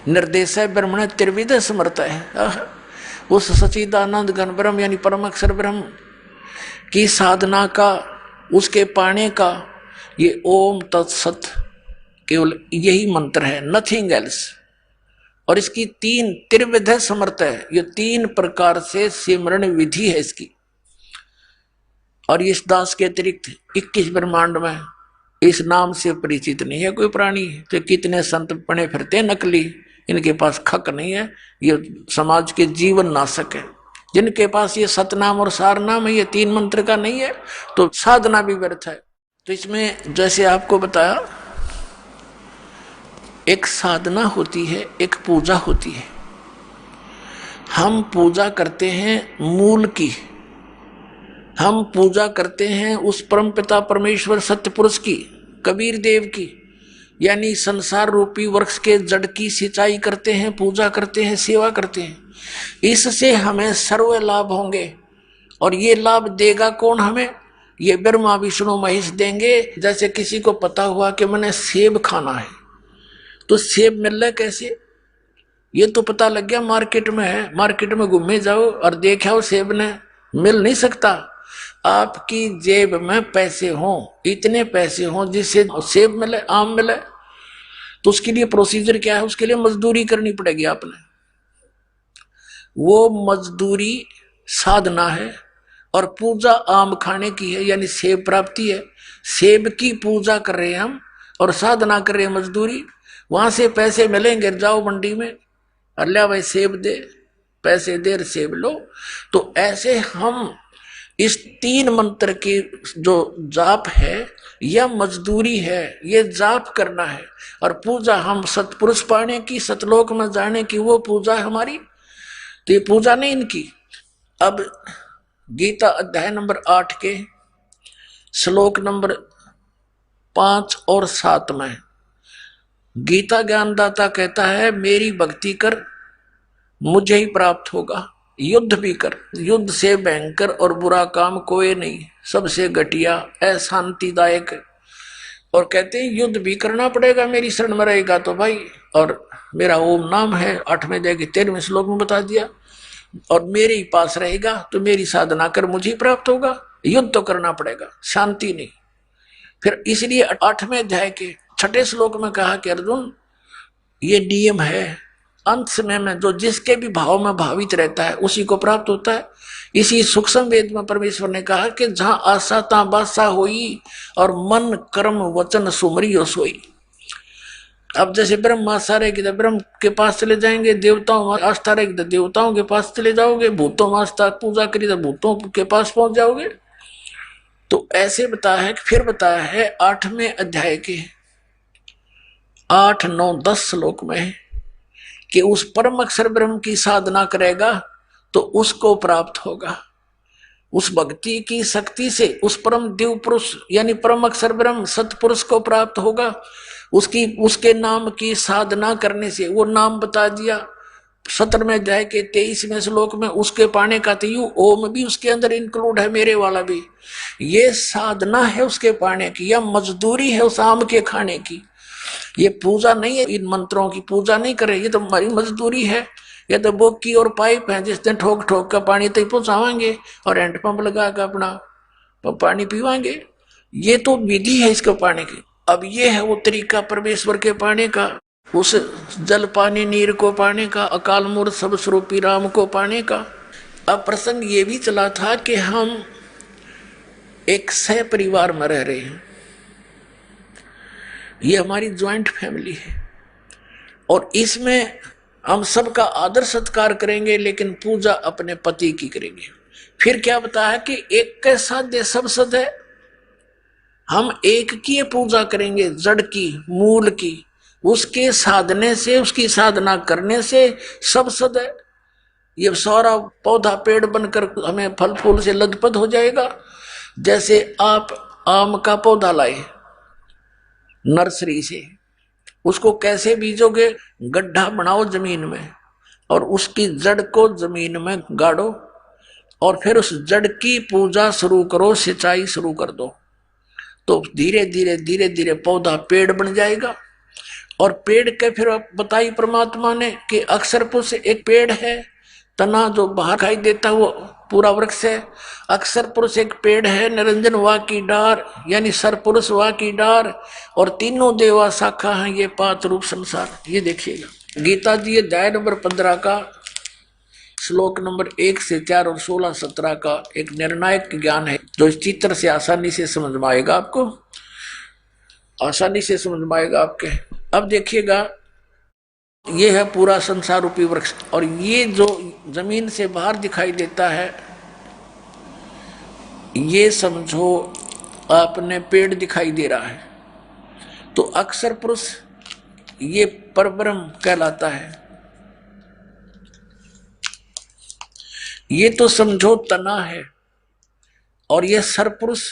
निर्देश ब्रह्मण त्रिविध समर्थ है। उस सच्चिदानंद घन ब्रह्म यानी परम अक्षर ब्रह्म की साधना का, उसके पाने का ये ओम तत्सत केवल यही मंत्र है, नथिंग एल्स। और इसकी 3 त्रिविध समर्थ है, ये 3 प्रकार से सिमरण विधि है इसकी। और इस दास के अतिरिक्त 21 ब्रह्मांड में इस नाम से परिचित नहीं है कोई प्राणी। तो कितने संत पड़े फिरते नकली, इनके पास खक नहीं है, ये समाज के जीवन नाशक है। जिनके पास ये सतनाम और सार नाम है, ये 3 मंत्र का नहीं है, तो साधना भी व्यर्थ है। तो इसमें जैसे आपको बताया, एक साधना होती है, एक पूजा होती है। हम पूजा करते हैं मूल की, हम पूजा करते हैं उस परमपिता परमेश्वर सत्य पुरुष की, कबीर देव की, यानी संसार रूपी वृक्ष के जड़ की सिंचाई करते हैं, पूजा करते हैं, सेवा करते हैं। इससे हमें सर्व लाभ होंगे। और ये लाभ देगा कौन हमें? ये ब्रह्मा विष्णु महेश देंगे। जैसे किसी को पता हुआ कि मैंने सेब खाना है, तो सेब मिल रहा कैसे? ये तो पता लग गया मार्केट में है, मार्केट में घूमे जाओ और देखो सेब ने, मिल नहीं सकता। आपकी जेब में पैसे हों, इतने पैसे हों जिससे सेब मिले, आम मिले, तो उसके लिए प्रोसीजर क्या है? उसके लिए मजदूरी करनी पड़ेगी आपने। वो मजदूरी साधना है। और पूजा आम खाने की है, यानी सेब प्राप्ति है। सेब की पूजा कर रहे हैं हम और साधना कर रहे हैं मजदूरी। वहां से पैसे मिलेंगे, जाओ मंडी में, अल्लाह भाई सेब दे, पैसे दे, सेब लो। तो ऐसे हम इस 3 मंत्र की जो जाप है या मजदूरी है, ये जाप करना है। और पूजा हम सतपुरुष पाने की, सतलोक में जाने की, वो पूजा है हमारी। तो ये पूजा नहीं इनकी। अब गीता अध्याय नंबर 8 के श्लोक नंबर 5 और 7 में गीता ज्ञानदाता कहता है, मेरी भक्ति कर, मुझे ही प्राप्त होगा। युद्ध भी कर, युद्ध से भयंकर और बुरा काम कोई नहीं, सबसे घटिया अशांतिदायक। और कहते हैं युद्ध भी करना पड़ेगा, मेरी शरण में रहेगा तो भाई। और मेरा ओम नाम है, 8वें अध्याय के 13वें श्लोक में बता दिया। और मेरे ही पास रहेगा तो मेरी साधना कर, मुझे प्राप्त होगा। युद्ध तो करना पड़ेगा, शांति नहीं। फिर इसलिए 8वें अध्याय के 6ठे श्लोक में कहा कि अर्जुन, ये नियम है, अंत समय में जो जिसके भी भाव में भावित रहता है उसी को प्राप्त होता है। इसी सूक्ष्म वेद में परमेश्वर ने कहा कि जहां आशा ता बासा होई, और मन कर्म वचन सुमरियो सोई। अब जैसे ब्रह्म आस्था रहेगी तो ब्रह्म के पास चले जाएंगे, देवताओं में आस्था रहेगी तो देवताओं के पास चले जाओगे, भूतों में आस्था पूजा करी तो भूतों के पास पहुंच जाओगे। तो ऐसे बताया है। फिर बताया है 8वें अध्याय के 8, 9, 10 श्लोक में कि उस परम अक्षर ब्रह्म की साधना करेगा तो उसको प्राप्त होगा। उस भक्ति की शक्ति से उस परम दिव्य पुरुष यानी परम अक्षर ब्रह्म सतपुरुष को प्राप्त होगा। उसके नाम की साधना करने से, वो नाम बता दिया 17वें अध्याय के 23वें श्लोक में, उसके पाने का तयु ओम भी उसके अंदर इंक्लूड है, मेरे वाला भी। ये साधना है उसके पाने की, या मजदूरी है उस आम के खाने की। ये पूजा नहीं है, इन मंत्रों की पूजा नहीं करे, ये तो हमारी मजदूरी है। ये तो बोकी और पाइप है, जिस दिन ठोक ठोक का पानी तक पहुंचावांगे और हैंड पंप लगा कर अपना पानी पीवाएंगे। ये तो विधि है इसको पाने की। अब ये है वो तरीका परमेश्वर के पाने का, उस जल पानी नीर को पाने का, अकाल मूर्त सब स्वरूपी राम को पाने का। अब प्रसंग ये भी चला था कि हम एक सह परिवार में रह रहे हैं, ये हमारी ज्वाइंट फैमिली है, और इसमें हम सबका आदर सत्कार करेंगे, लेकिन पूजा अपने पति की करेंगे। फिर क्या बताया कि एक के साथ सब सद है, हम एक की पूजा करेंगे, जड़ की, मूल की, उसके साधने से, उसकी साधना करने से सब सद है। ये सारा पौधा पेड़ बनकर हमें फल फूल से लदपद हो जाएगा। जैसे आप आम का पौधा लाए नर्सरी से, उसको कैसे बीजोगे? गड्ढा बनाओ जमीन में और उसकी जड़ को जमीन में गाड़ो, और फिर उस जड़ की पूजा शुरू करो, सिंचाई शुरू कर दो, तो धीरे धीरे धीरे धीरे पौधा पेड़ बन जाएगा। और पेड़ के फिर बताई परमात्मा ने कि अक्षर पुरुष एक पेड़ है, तना जो बाहर दिखाई देता वो पूरा वृक्ष है। अक्षर पुरुष एक पेड़ है, निरंजन वा की डार यानी सर पुरुष वा की डार, और तीनों देवा शाखा है ये पांच रूप संसार। ये देखिएगा गीता जी अध्याय नंबर 15 का श्लोक नंबर 1 से 4 और 16-17 का एक निर्णायक ज्ञान है जो इस चित्र से आसानी से समझ में आएगा, आपको आसानी से समझ में आएगा आपके। अब देखिएगा ये है पूरा संसार रूपी वृक्ष, और ये जो जमीन से बाहर दिखाई देता है ये समझो आपने पेड़ दिखाई दे रहा है, तो अक्षर पुरुष ये परब्रह्म कहलाता है। ये तो समझो तना है, और ये सरपुरुष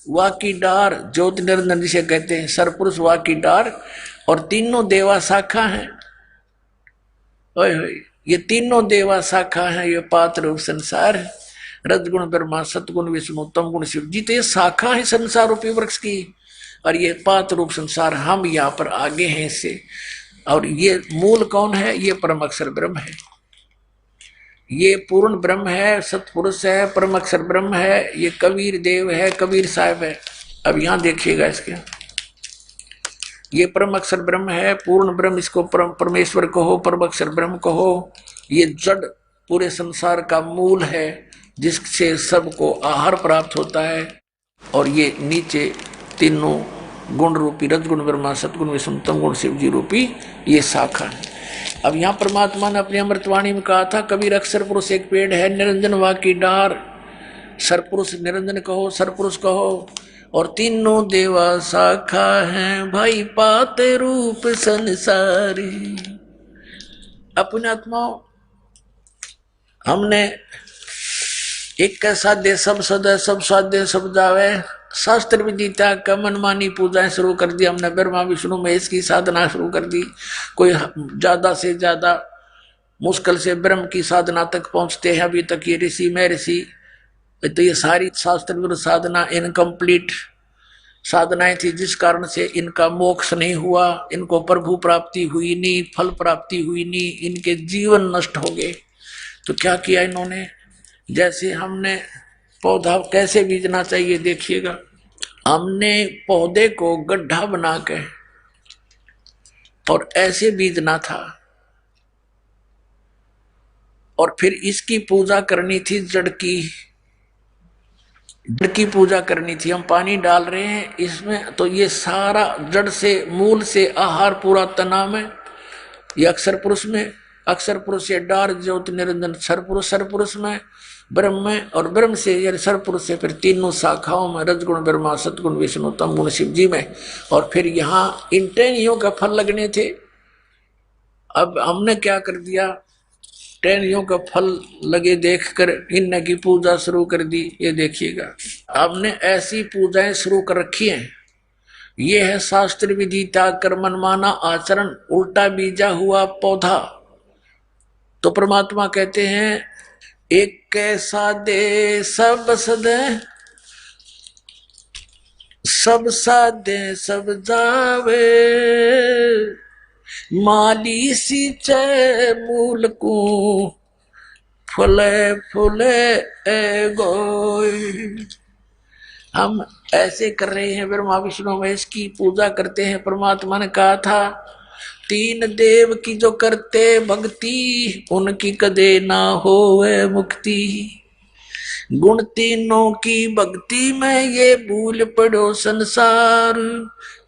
वा की डार ज्योति निरंजन जिसे कहते हैं, सरपुरुष वा की डार, और तीनों देवा शाखा हैं। ये तीनों देवा शाखा हैं, ये पांच रूप संसार है। रजगुण ब्रह्मा, सतगुण विष्णु, तम गुण शिव जी, तो ये शाखा है संसार रूपी वृक्ष की, और ये पांच रूप संसार हम यहाँ पर आगे हैं इससे। और ये मूल कौन है? ये परम अक्षर ब्रह्म है, ये पूर्ण ब्रह्म है, सतपुरुष है, परम अक्षर ब्रह्म है, ये कबीर देव है, कबीर साहब है। अब यहां देखिएगा इसके, ये परम अक्षर ब्रह्म है, पूर्ण ब्रह्म, इसको परमेश्वर कहो, परम अक्षर ब्रह्म कहो। ये जड़ पूरे संसार का मूल है जिससे सबको आहार प्राप्त होता है, और ये नीचे तीनों गुण रूपी रजगुण ब्रह्मा, सतगुण विष्णु, तम गुण शिव जी रूपी ये शाखा है। अब यहाँ परमात्मा ने अपनी अमृतवाणी में कहा था, कबीर अक्षर पुरुष एक पेड़ है, निरंजन वा की डार, सरपुरुष निरंजन कहो, सरपुरुष कहो, और तीनों देवा शाखा हैं भाई पाते रूप संसारी। अपने आत्मा हमने एक कैसा दे सब सदै, सब साध्य सब जावे, शास्त्र विधि त्याग का मनमानी पूजाएं शुरू कर दी हमने, ब्रह्मा विष्णु महेश की साधना शुरू कर दी। कोई ज्यादा से ज्यादा मुश्किल से ब्रह्म की साधना तक पहुंचते हैं, अभी तक ये ऋषि मैं ऋषि, तो ये सारी शास्त्र विरुद्ध साधना इनकम्प्लीट साधनाएं थी, जिस कारण से इनका मोक्ष नहीं हुआ, इनको प्रभु प्राप्ति हुई नहीं, फल प्राप्ति हुई नहीं, इनके जीवन नष्ट हो गए। तो क्या किया इन्होंने? जैसे हमने पौधा कैसे बीजना चाहिए देखिएगा, हमने पौधे को गड्ढा बना के और ऐसे बीजना था, और फिर इसकी पूजा करनी थी, जड़ की पूजा करनी थी। हम पानी डाल रहे हैं इसमें, तो ये सारा जड़ से मूल से आहार पूरा तना में, ये अक्षर पुरुष में, अक्षर पुरुष से डार ज्योति निरंजन सरपुरुष में, ब्रह्म में, और ब्रह्म से यानी सरपुरुष से फिर तीनों शाखाओं में रजगुण ब्रह्मा, सतगुण विष्णु, तम गुण शिव जी में, और फिर यहाँ इन टहनियों का फल लगने थे। अब हमने क्या कर दिया, टहनियों का फल लगे देखकर इन की पूजा शुरू कर दी। ये देखिएगा हमने ऐसी पूजाएं शुरू कर रखी हैं। ये है शास्त्र विधि त्याग कर मनमाना आचरण, उल्टा बीजा हुआ पौधा। तो परमात्मा कहते हैं एक कैसा दे सब सदे, सब साधे सब जावे, माली सींचे मूल को, फुले फुले गोई। हम ऐसे कर रहे हैं, ब्रह्मा विष्णु महेश की पूजा करते हैं। परमात्मा ने कहा था तीन देव की जो करते भक्ति, उनकी कदे ना होवे मुक्ति। गुण तीनों की भक्ति में ये भूल पड़ो संसार,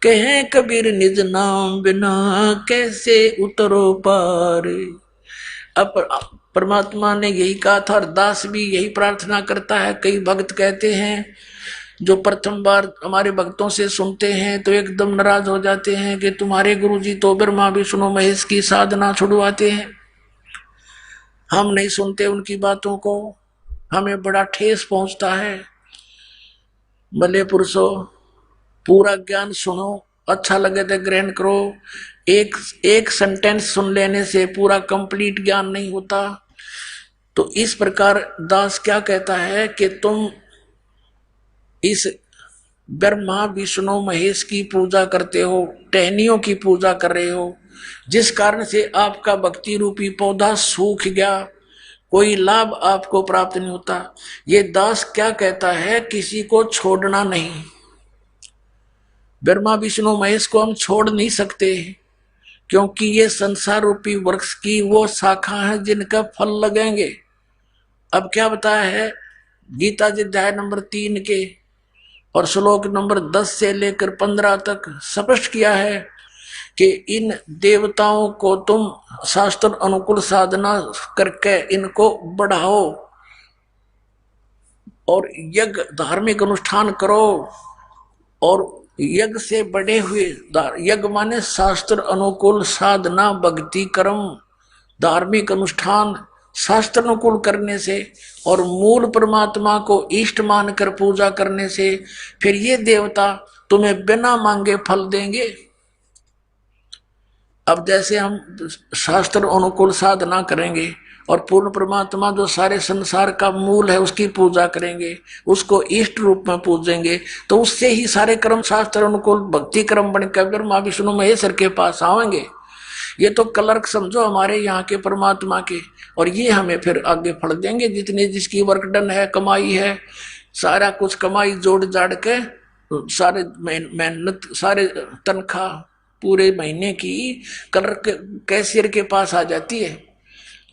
कहे कबीर निज नाम बिना कैसे उतरो पार। अब परमात्मा ने यही कहा था, और दास भी यही प्रार्थना करता है। कई भक्त कहते हैं, जो प्रथम बार हमारे भक्तों से सुनते हैं तो एकदम नाराज हो जाते हैं कि तुम्हारे गुरुजी तो ब्रह्मा विष्णु महेश की साधना छुड़वाते हैं, हम नहीं सुनते उनकी बातों को, हमें बड़ा ठेस पहुंचता है। भले पुरुषों, पूरा ज्ञान सुनो, अच्छा लगे तो ग्रहण करो। एक सेंटेंस सुन लेने से पूरा कंप्लीट ज्ञान नहीं होता। तो इस प्रकार दास क्या कहता है कि तुम इस ब्रह्मा विष्णु महेश की पूजा करते हो, टहनियों की पूजा कर रहे हो, जिस कारण से आपका भक्ति रूपी पौधा सूख गया, कोई लाभ आपको प्राप्त नहीं होता। ये दास क्या कहता है, किसी को छोड़ना नहीं। ब्रह्मा विष्णु महेश को हम छोड़ नहीं सकते, क्योंकि ये संसार रूपी वृक्ष की वो शाखा है जिनका फल लगेंगे। अब क्या बताया है गीता जी अध्याय नंबर 3 के और श्लोक नंबर 10 से लेकर 15 तक स्पष्ट किया है कि इन देवताओं को तुम शास्त्र अनुकूल साधना करके इनको बढ़ाओ और यज्ञ धार्मिक अनुष्ठान करो। और यज्ञ से बढ़े हुए यज्ञ माने शास्त्र अनुकूल साधना, भक्ति कर्म, धार्मिक अनुष्ठान शास्त्र अनुकूल करने से और मूल परमात्मा को इष्ट मानकर पूजा करने से फिर ये देवता तुम्हें बिना मांगे फल देंगे। अब जैसे हम शास्त्र अनुकूल साधना करेंगे और पूर्ण परमात्मा जो सारे संसार का मूल है उसकी पूजा करेंगे, उसको इष्ट रूप में पूजेंगे, तो उससे ही सारे कर्म शास्त्र अनुकूल भक्ति कर्म बनकर ब्रह्मा विष्णु महेश्वर के पास आएंगे। ये तो क्लर्क समझो हमारे यहाँ के परमात्मा के, और ये हमें फिर आगे फल देंगे। जितने जिसकी वर्क डन है, कमाई है, सारा कुछ कमाई जोड़ जाड़ के सारे मेहनत, सारे तनख्वाह पूरे महीने की क्लर्क कैशियर के पास आ जाती है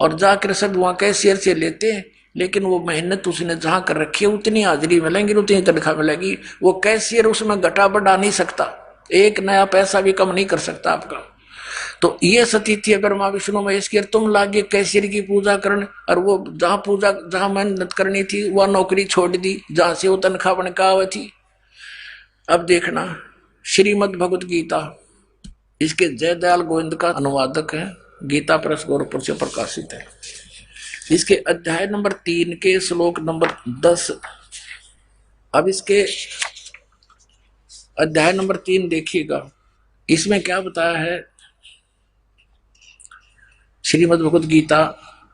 और जाकर सब वहाँ कैशियर से लेते हैं। लेकिन वो मेहनत उसने जहाँ कर रखी है उतनी हाजिरी मिलेंगी, उतनी तनख्वाह मिलेगी। वो कैशियर उसमें घटा बढ़ा नहीं सकता, एक नया पैसा भी कम नहीं कर सकता आपका। तो ये स्थिति है ब्रह्मा विष्णु महेश की। तुम लागे कैशियर की पूजा करने, और वो जहाँ मेहनत करनी थी वह नौकरी छोड़ दी जहां से वो तनख्वाह बन का आवे थी। अब देखना श्रीमद् भगवत गीता, इसके जयदयाल गोविंद का अनुवादक है, गीता प्रेस गोरखपुर से प्रकाशित है। इसके अध्याय नंबर 3 के श्लोक नंबर 10। अब इसके अध्याय नंबर 3 देखिएगा, इसमें क्या बताया है श्रीमद् भगवत गीता,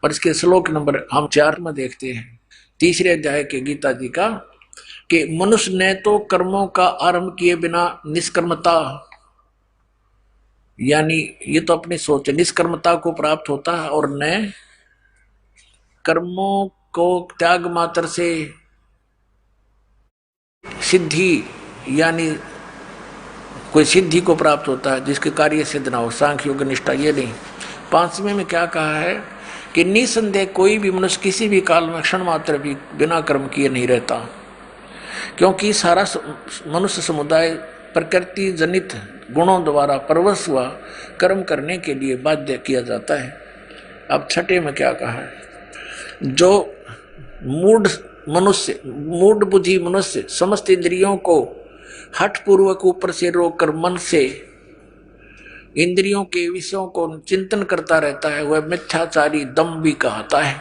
और इसके श्लोक नंबर हम 4 में देखते हैं, तीसरे अध्याय के गीता जी का, कि मनुष्य ने तो कर्मों का आरंभ किए बिना निष्कर्मता, यानी ये तो अपनी सोच निष्कर्मता को प्राप्त होता है, और न कर्मों को त्याग मात्र से सिद्धि, यानी कोई सिद्धि को प्राप्त होता है जिसके कार्य सिद्ध ना हो, सांख्य योग निष्ठा ये नहीं। 5वें में क्या कहा है कि निसंदेह कोई भी मनुष्य किसी भी काल में क्षण मात्र भी बिना कर्म किए नहीं रहता, क्योंकि सारा मनुष्य समुदाय प्रकृति जनित गुणों द्वारा परवश हुआ कर्म करने के लिए बाध्य किया जाता है। अब 6 में क्या कहा है, जो मूढ़ बुद्धि मनुष्य समस्त इंद्रियों को हठ पूर्वक ऊपर से रोककर मन से इंद्रियों के विषयों को चिंतन करता रहता है, वह मिथ्याचारी दम्भी कहता है।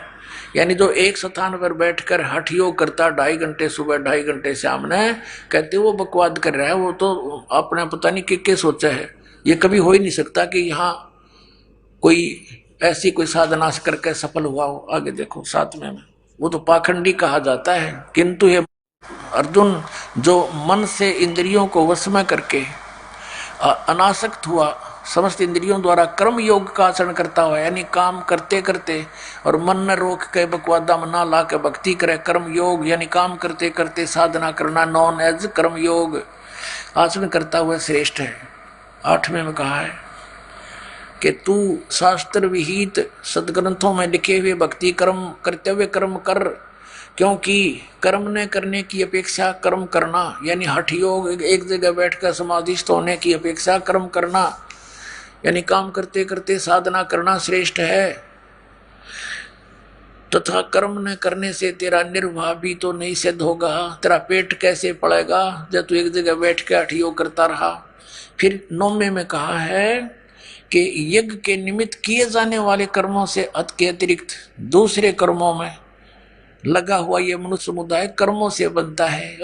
यानी जो एक स्थान पर बैठकर हठ योग करता 2.5 घंटे सुबह 2.5 घंटे शाम ने, कहते वो बकवाद कर रहा है, वो तो अपने पता नहीं क्या सोचा है। ये कभी हो ही नहीं सकता कि यहाँ कोई ऐसी कोई साधना करके सफल हुआ हो। आगे देखो 7वें में, वो तो पाखंडी कहा जाता है। किंतु ये अर्जुन जो मन से इंद्रियों को वश में करके अनासक्त हुआ, समस्त इंद्रियों द्वारा कर्म योग का आचरण करता हुआ, यानी काम करते करते और मन न रोक के बकवादा में ना ला के भक्ति करे, कर्म योग यानी काम करते करते साधना करना, नॉन एज कर्म योग आचरण करता हुआ श्रेष्ठ है। 8वें में कहा है कि तू शास्त्र विहित सदग्रंथों में लिखे हुए भक्ति कर्म कर्तव्य कर्म कर, क्योंकि कर्म न करने की अपेक्षा कर्म करना, यानी हठ योग एक जगह बैठकर समाधिस्थ होने की अपेक्षा कर्म करना, यानी काम करते करते साधना करना श्रेष्ठ है। तथा कर्म न करने से तेरा निर्वाह भी तो नहीं सिद्ध होगा, तेरा पेट कैसे पड़ेगा जब तू एक जगह बैठ के हठ योग करता रहा। फिर 9वें में कहा है कि यज्ञ के निमित्त किए जाने वाले कर्मों से के अतिरिक्त दूसरे कर्मों में लगा हुआ ये मनुष्य समुदाय कर्मों से बनता है।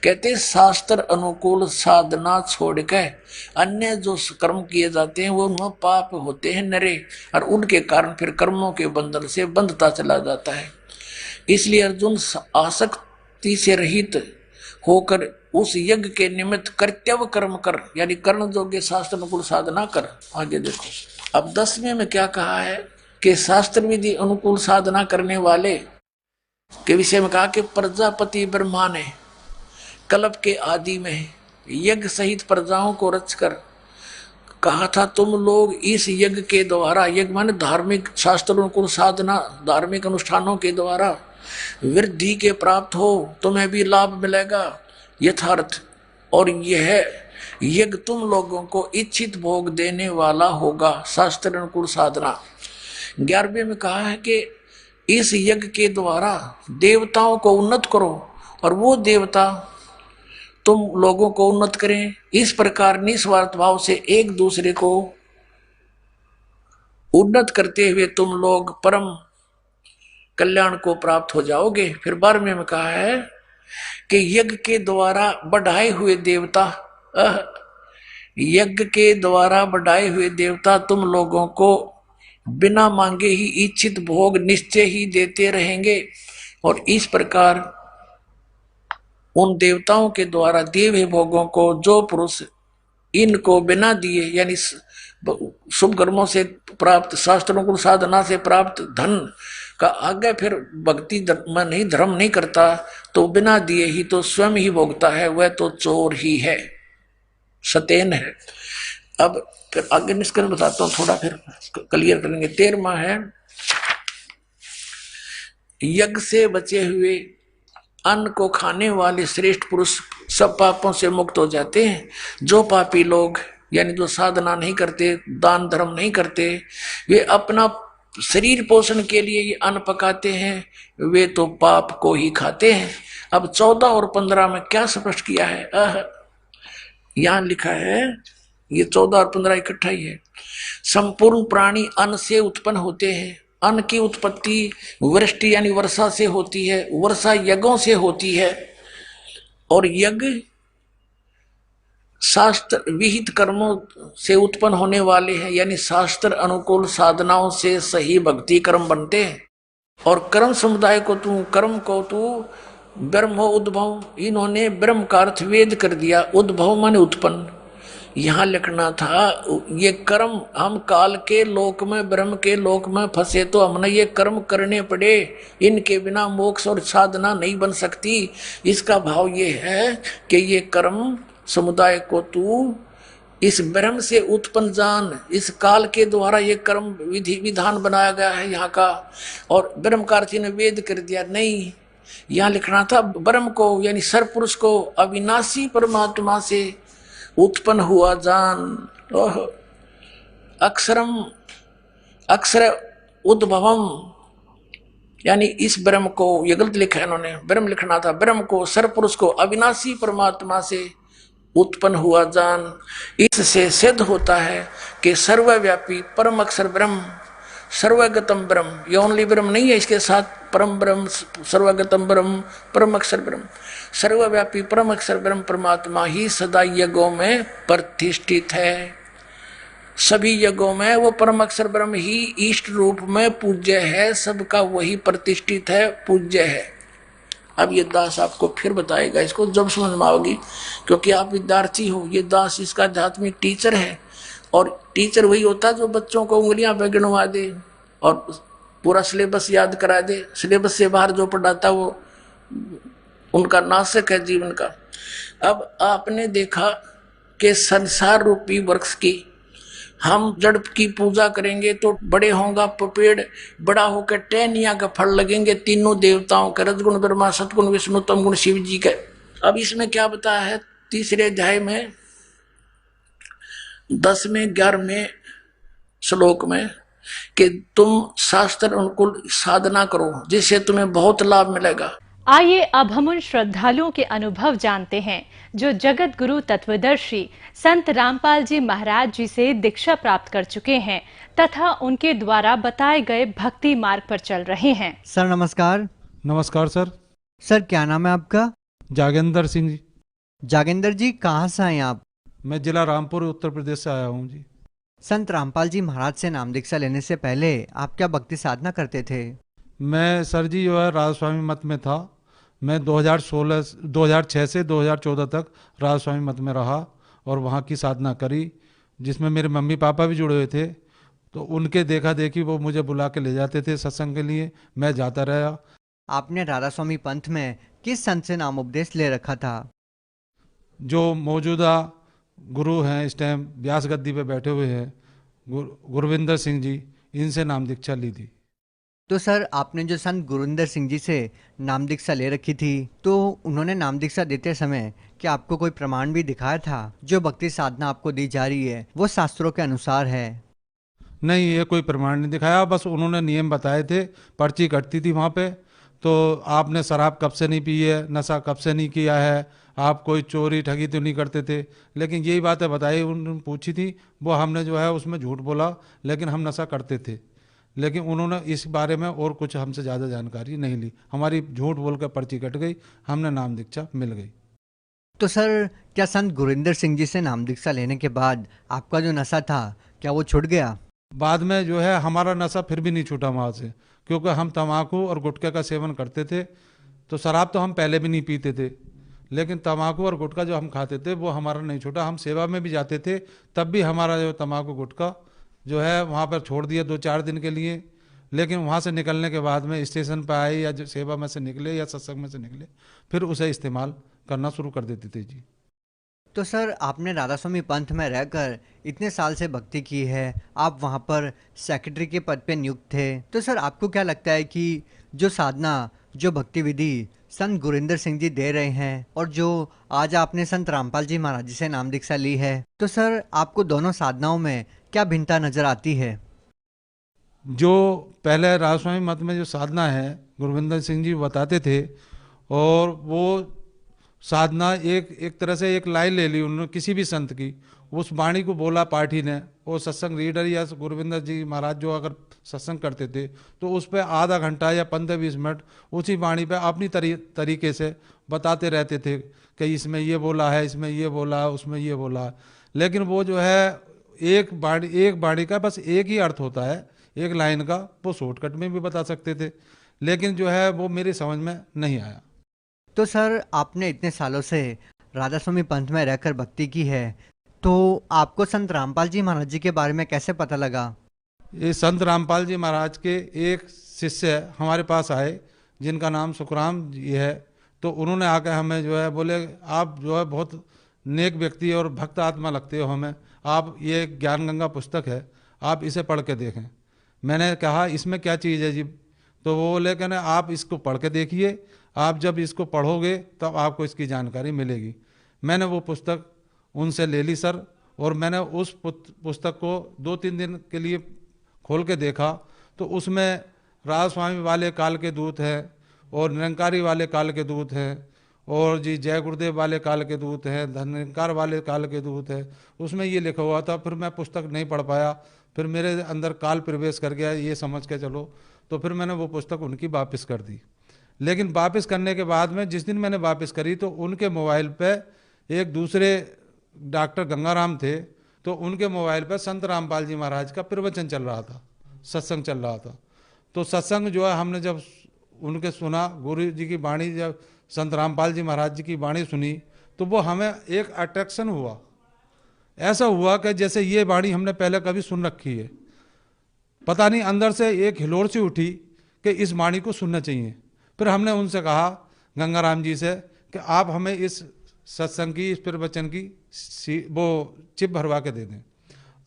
कहते शास्त्र अनुकूल साधना छोड़ के अन्य जो कर्म किए जाते हैं वो उनमें पाप होते हैं नरे, और उनके कारण फिर कर्मों के बंधन से बंधता चला जाता है। इसलिए अर्जुन आसक्ति से रहित होकर उस यज्ञ के निमित्त कर्तव्य कर्म कर, यानी कर्ण योग्य शास्त्र अनुकूल साधना कर। आगे देखो अब 10वें में क्या कहा है कि शास्त्र विधि अनुकूल साधना करने वाले के विषय में कहा कि प्रजापति ब्रह्मा ने कल्प के आदि में यज्ञ सहित प्रजाओं को रचकर कहा था, तुम लोग इस यज्ञ के द्वारा, यज्ञ माने धार्मिक शास्त्र अनुकूल साधना, धार्मिक अनुष्ठानों के द्वारा वृद्धि के प्राप्त हो, तुम्हें भी लाभ मिलेगा यथार्थ। और यह यज्ञ तुम लोगों को इच्छित भोग देने वाला होगा, शास्त्र अनुकूल साधना। 11वें में कहा है कि इस यज्ञ के द्वारा देवताओं को उन्नत करो और वो देवता तुम लोगों को उन्नत करें। इस प्रकार निस्वार्थ भाव से एक दूसरे को उन्नत करते हुए तुम लोग परम कल्याण को प्राप्त हो जाओगे। फिर 12वें में कहा है कि यज्ञ के द्वारा बढ़ाए हुए देवता, यज्ञ के द्वारा बढ़ाए हुए देवता तुम लोगों को बिना मांगे ही इच्छित भोग निश्चय ही देते रहेंगे। और इस प्रकार उन देवताओं के द्वारा दिए हुए भोगों को जो पुरुष इनको बिना दिए, यानी शुभ कर्मों से प्राप्त, शास्त्रों को साधना से प्राप्त धन का आगे फिर भक्ति में नहीं, धर्म नहीं करता, तो बिना दिए ही तो स्वयं ही भोगता है, वह तो चोर ही है, सतेन है। अब फिर आगे निष्कर्ष बताता हूं, थोड़ा फिर क्लियर करेंगे। 13वां है, यज्ञ से बचे हुए अन्न को खाने वाले श्रेष्ठ पुरुष सब पापों से मुक्त हो जाते हैं। जो पापी लोग, यानी जो साधना नहीं करते, दान धर्म नहीं करते, वे अपना शरीर पोषण के लिए ये अन्न पकाते हैं, वे तो पाप को ही खाते हैं। अब 14 और 15 में क्या स्पष्ट किया है, यहां लिखा है, ये 14 और 15 इकट्ठा ही है। संपूर्ण प्राणी अन्न से उत्पन्न होते हैं। अन्न की उत्पत्ति वृष्टि यानी वर्षा से होती है, वर्षा यज्ञों से होती है, और यज्ञ शास्त्र विहित कर्मों से उत्पन्न होने वाले हैं, यानी शास्त्र अनुकूल साधनाओं से सही भक्ति कर्म बनते हैं। और कर्म समुदाय को कर्म को ब्रह्म उद्भव, इन्होंने ब्रह्म का अर्थ वेद कर दिया, उद्भव माने उत्पन्न। यहां लिखना था ये कर्म, हम काल के लोक में, ब्रह्म के लोक में फंसे तो हमने ये कर्म करने पड़े, इनके बिना मोक्ष और साधना नहीं बन सकती। इसका भाव ये है कि ये कर्म समुदाय को तू इस ब्रह्म से उत्पन्न जान, इस काल के द्वारा ये कर्म विधि विधान बनाया गया है यहाँ का, और ब्रह्म का अर्थ ने वेद कर दिया। नहीं, यहाँ लिखना था ब्रह्म को, यानी सर्वपुरुष को अविनाशी परमात्मा से उत्पन्न हुआ जान। अक्षरम अक्षर उद्भवम, यानी इस ब्रह्म को, ये गलत लिखा है इन्होंने, ब्रह्म लिखना था, ब्रह्म को, सर्वपुरुष को अविनाशी परमात्मा से उत्पन्न हुआ जान। इससे सिद्ध होता है कि सर्वव्यापी परम अक्षर ब्रह्म, सर्वगतम ब्रह्म, ये ओनली ब्रह्म नहीं है, इसके साथ परम ब्रह्म, सर्वगतम ब्रह्म, परम अक्षर ब्रह्म, सर्वव्यापी परम अक्षर ब्रह्म परमात्मा ही सदा यज्ञों में प्रतिष्ठित है। सभी यज्ञों में वो परम अक्षर ब्रह्म ही इष्ट रूप में पूज्य है, सबका वही प्रतिष्ठित है, पूज्य है। अब ये दास आपको फिर बताएगा, इसको जब समझ में आओगी, क्योंकि आप विद्यार्थी हो, ये दास इसका आध्यात्मिक टीचर है। और टीचर वही होता है जो बच्चों को उंगलियां पे गिनवा दे और पूरा सिलेबस याद करा दे। सिलेबस से बाहर जो पढ़ाता वो उनका नाशक है जीवन का। अब आपने देखा कि संसार रूपी वृक्ष की हम जड़ की पूजा करेंगे तो बड़े होगा पेड़, बड़ा होकर टहनिया का फल लगेंगे, तीनों देवताओं के, रजगुण ब्रह्मा, सतगुण विष्णु, तमगुण शिव जी के। अब इसमें क्या बताया है 3रे अध्याय में 10वें 11वें श्लोक में कि तुम शास्त्र अनुकूल साधना करो जिससे तुम्हें बहुत लाभ मिलेगा। आइए अब हम उन श्रद्धालुओं के अनुभव जानते हैं जो जगत गुरु तत्वदर्शी संत रामपाल जी महाराज जी से दीक्षा प्राप्त कर चुके हैं तथा उनके द्वारा बताए गए भक्ति मार्ग पर चल रहे हैं। सर नमस्कार। नमस्कार सर। सर क्या नाम है आपका? जागेंद्र सिंह जी। जागेंद्र जी कहाँ से आए आप? मैं जिला रामपुर उत्तर प्रदेश से आया हूँ जी। संत रामपाल जी महाराज से नाम दीक्षा लेने से पहले आप क्या भक्ति साधना करते थे? मैं सर जी जो है राधा स्वामी मत में था। मैं 2006 से 2014 तक राधा स्वामी मत में रहा और वहाँ की साधना करी, जिसमें मेरे मम्मी पापा भी जुड़े हुए थे। तो उनके देखा देखी वो मुझे बुला के ले जाते थे सत्संग के लिए, मैं जाता रहा। आपने राधा स्वामी पंथ में किस संत से नाम उपदेश ले रखा था? जो मौजूदा गुरु हैं, इस टाइम व्यास गद्दी पे बैठे हुए हैं, गुरविंदर सिंह जी, इनसे नाम दीक्षा ली थी। तो सर, आपने जो संत गुरविंदर सिंह जी से नाम दीक्षा ले रखी थी, तो उन्होंने नाम दीक्षा देते समय क्या आपको कोई प्रमाण भी दिखाया था? जो भक्ति साधना आपको दी जा रही है वो शास्त्रों के अनुसार है? नहीं, ये कोई प्रमाण नहीं दिखाया, बस उन्होंने नियम बताए थे। पर्ची कटती थी वहाँ पे, तो आपने शराब कब से नहीं पी है, नशा कब से नहीं किया है, आप कोई चोरी ठगी तो नहीं करते थे। लेकिन यही बातें बताई, उन्होंने पूछी थी, वो हमने जो है उसमें झूठ बोला, लेकिन हम नशा करते थे। लेकिन उन्होंने इस बारे में और कुछ हमसे ज़्यादा जानकारी नहीं ली, हमारी झूठ बोल कर पर्ची कट गई, हमने नाम दीक्षा मिल गई। तो सर, क्या संत गुरविंदर सिंह जी से नाम दीक्षा लेने के बाद आपका जो नशा था क्या वो छूट गया? बाद में जो है हमारा नशा फिर भी नहीं छूटा वहाँ से, क्योंकि हम तम्बाकू और गुटखे का सेवन करते थे। तो शराब तो हम पहले भी नहीं पीते थे, लेकिन तम्बाकू और गुटखा जो हम खाते थे वो हमारा नहीं छूटा। हम सेवा में भी जाते थे, तब भी हमारा जो तम्बाकू गुटखा जो है वहाँ पर छोड़ दिया 2-4 दिन के लिए। लेकिन वहाँ से निकलने के बाद में स्टेशन पर आए या जो सेवा में से निकले या सत्संग में से निकले, फिर उसे इस्तेमाल करना शुरू कर देते थे जी। तो सर, आपने राधा स्वामी पंथ में रहकर इतने साल से भक्ति की है, आप वहाँ पर सेक्रेटरी के पद पे नियुक्त थे, तो सर आपको क्या लगता है कि जो साधना, जो भक्ति विधि संत गुरविंदर सिंह जी दे रहे हैं और जो आज आपने संत रामपाल जी महाराज जी से नाम दीक्षा ली है, तो सर आपको दोनों साधनाओं में क्या भिन्नता नजर आती है? जो पहले राधा स्वामी मत में जो साधना है गुरविंदर सिंह जी बताते थे, और वो साधना एक तरह से एक लाइन ले ली उन्होंने किसी भी संत की, उस वाणी को बोला पाठी ने, और सत्संग रीडर या गुरविंदर जी महाराज जो अगर सत्संग करते थे तो उस पर आधा घंटा या 15-20 मिनट उसी वाणी पे अपनी तरीके से बताते रहते थे कि इसमें ये बोला है, इसमें ये बोला है, उसमें ये बोला है। लेकिन वो जो है एक वाणी का बस एक ही अर्थ होता है, एक लाइन का, वो शॉर्टकट में भी बता सकते थे, लेकिन जो है वो मेरी समझ में नहीं आया। तो सर, आपने इतने सालों से राधा स्वामी पंथ में रहकर भक्ति की है, तो आपको संत रामपाल जी महाराज जी के बारे में कैसे पता लगा? ये संत रामपाल जी महाराज के एक शिष्य हमारे पास आए जिनका नाम सुखराम जी है। तो उन्होंने आकर हमें जो है बोले, आप जो है बहुत नेक व्यक्ति और भक्त आत्मा लगते हो हमें, आप ये ज्ञान गंगा पुस्तक है, आप इसे पढ़ के देखें। मैंने कहा इसमें क्या चीज़ है जी? तो वो बोले कि ना, आप इसको पढ़ के देखिए, आप जब इसको पढ़ोगे तब आपको इसकी जानकारी मिलेगी। मैंने वो पुस्तक उनसे ले ली सर, और मैंने उस पुस्तक को 2-3 दिन के लिए खोल के देखा, तो उसमें राधा स्वामी वाले काल के दूत हैं, और निरंकारी वाले काल के दूत हैं, और जी जय गुरुदेव वाले काल के दूत हैं, धनकार वाले काल के दूत हैं, उसमें ये लिखा हुआ था। फिर मैं पुस्तक नहीं पढ़ पाया, फिर मेरे अंदर काल प्रवेश कर गया ये समझ के चलो, तो फिर मैंने वो पुस्तक उनकी वापस कर दी। लेकिन वापस करने के बाद में जिस दिन मैंने वापस करी, तो उनके मोबाइल पे एक दूसरे डॉक्टर गंगाराम थे, तो उनके मोबाइल पे संत रामपाल जी महाराज का प्रवचन चल रहा था, सत्संग चल रहा था। तो सत्संग जो है हमने जब उनके सुना, गुरु जी की वाणी, जब संत रामपाल जी महाराज जी की वाणी सुनी, तो वो हमें एक अट्रैक्शन हुआ, ऐसा हुआ कि जैसे ये वाणी हमने पहले कभी सुन रखी है। पता नहीं अंदर से एक हिलोर सी उठी कि इस वाणी को सुनना चाहिए। फिर हमने उनसे कहा, गंगाराम जी से, कि आप हमें इस सत्संग की, इस प्रवचन की वो चिप भरवा के दे दें।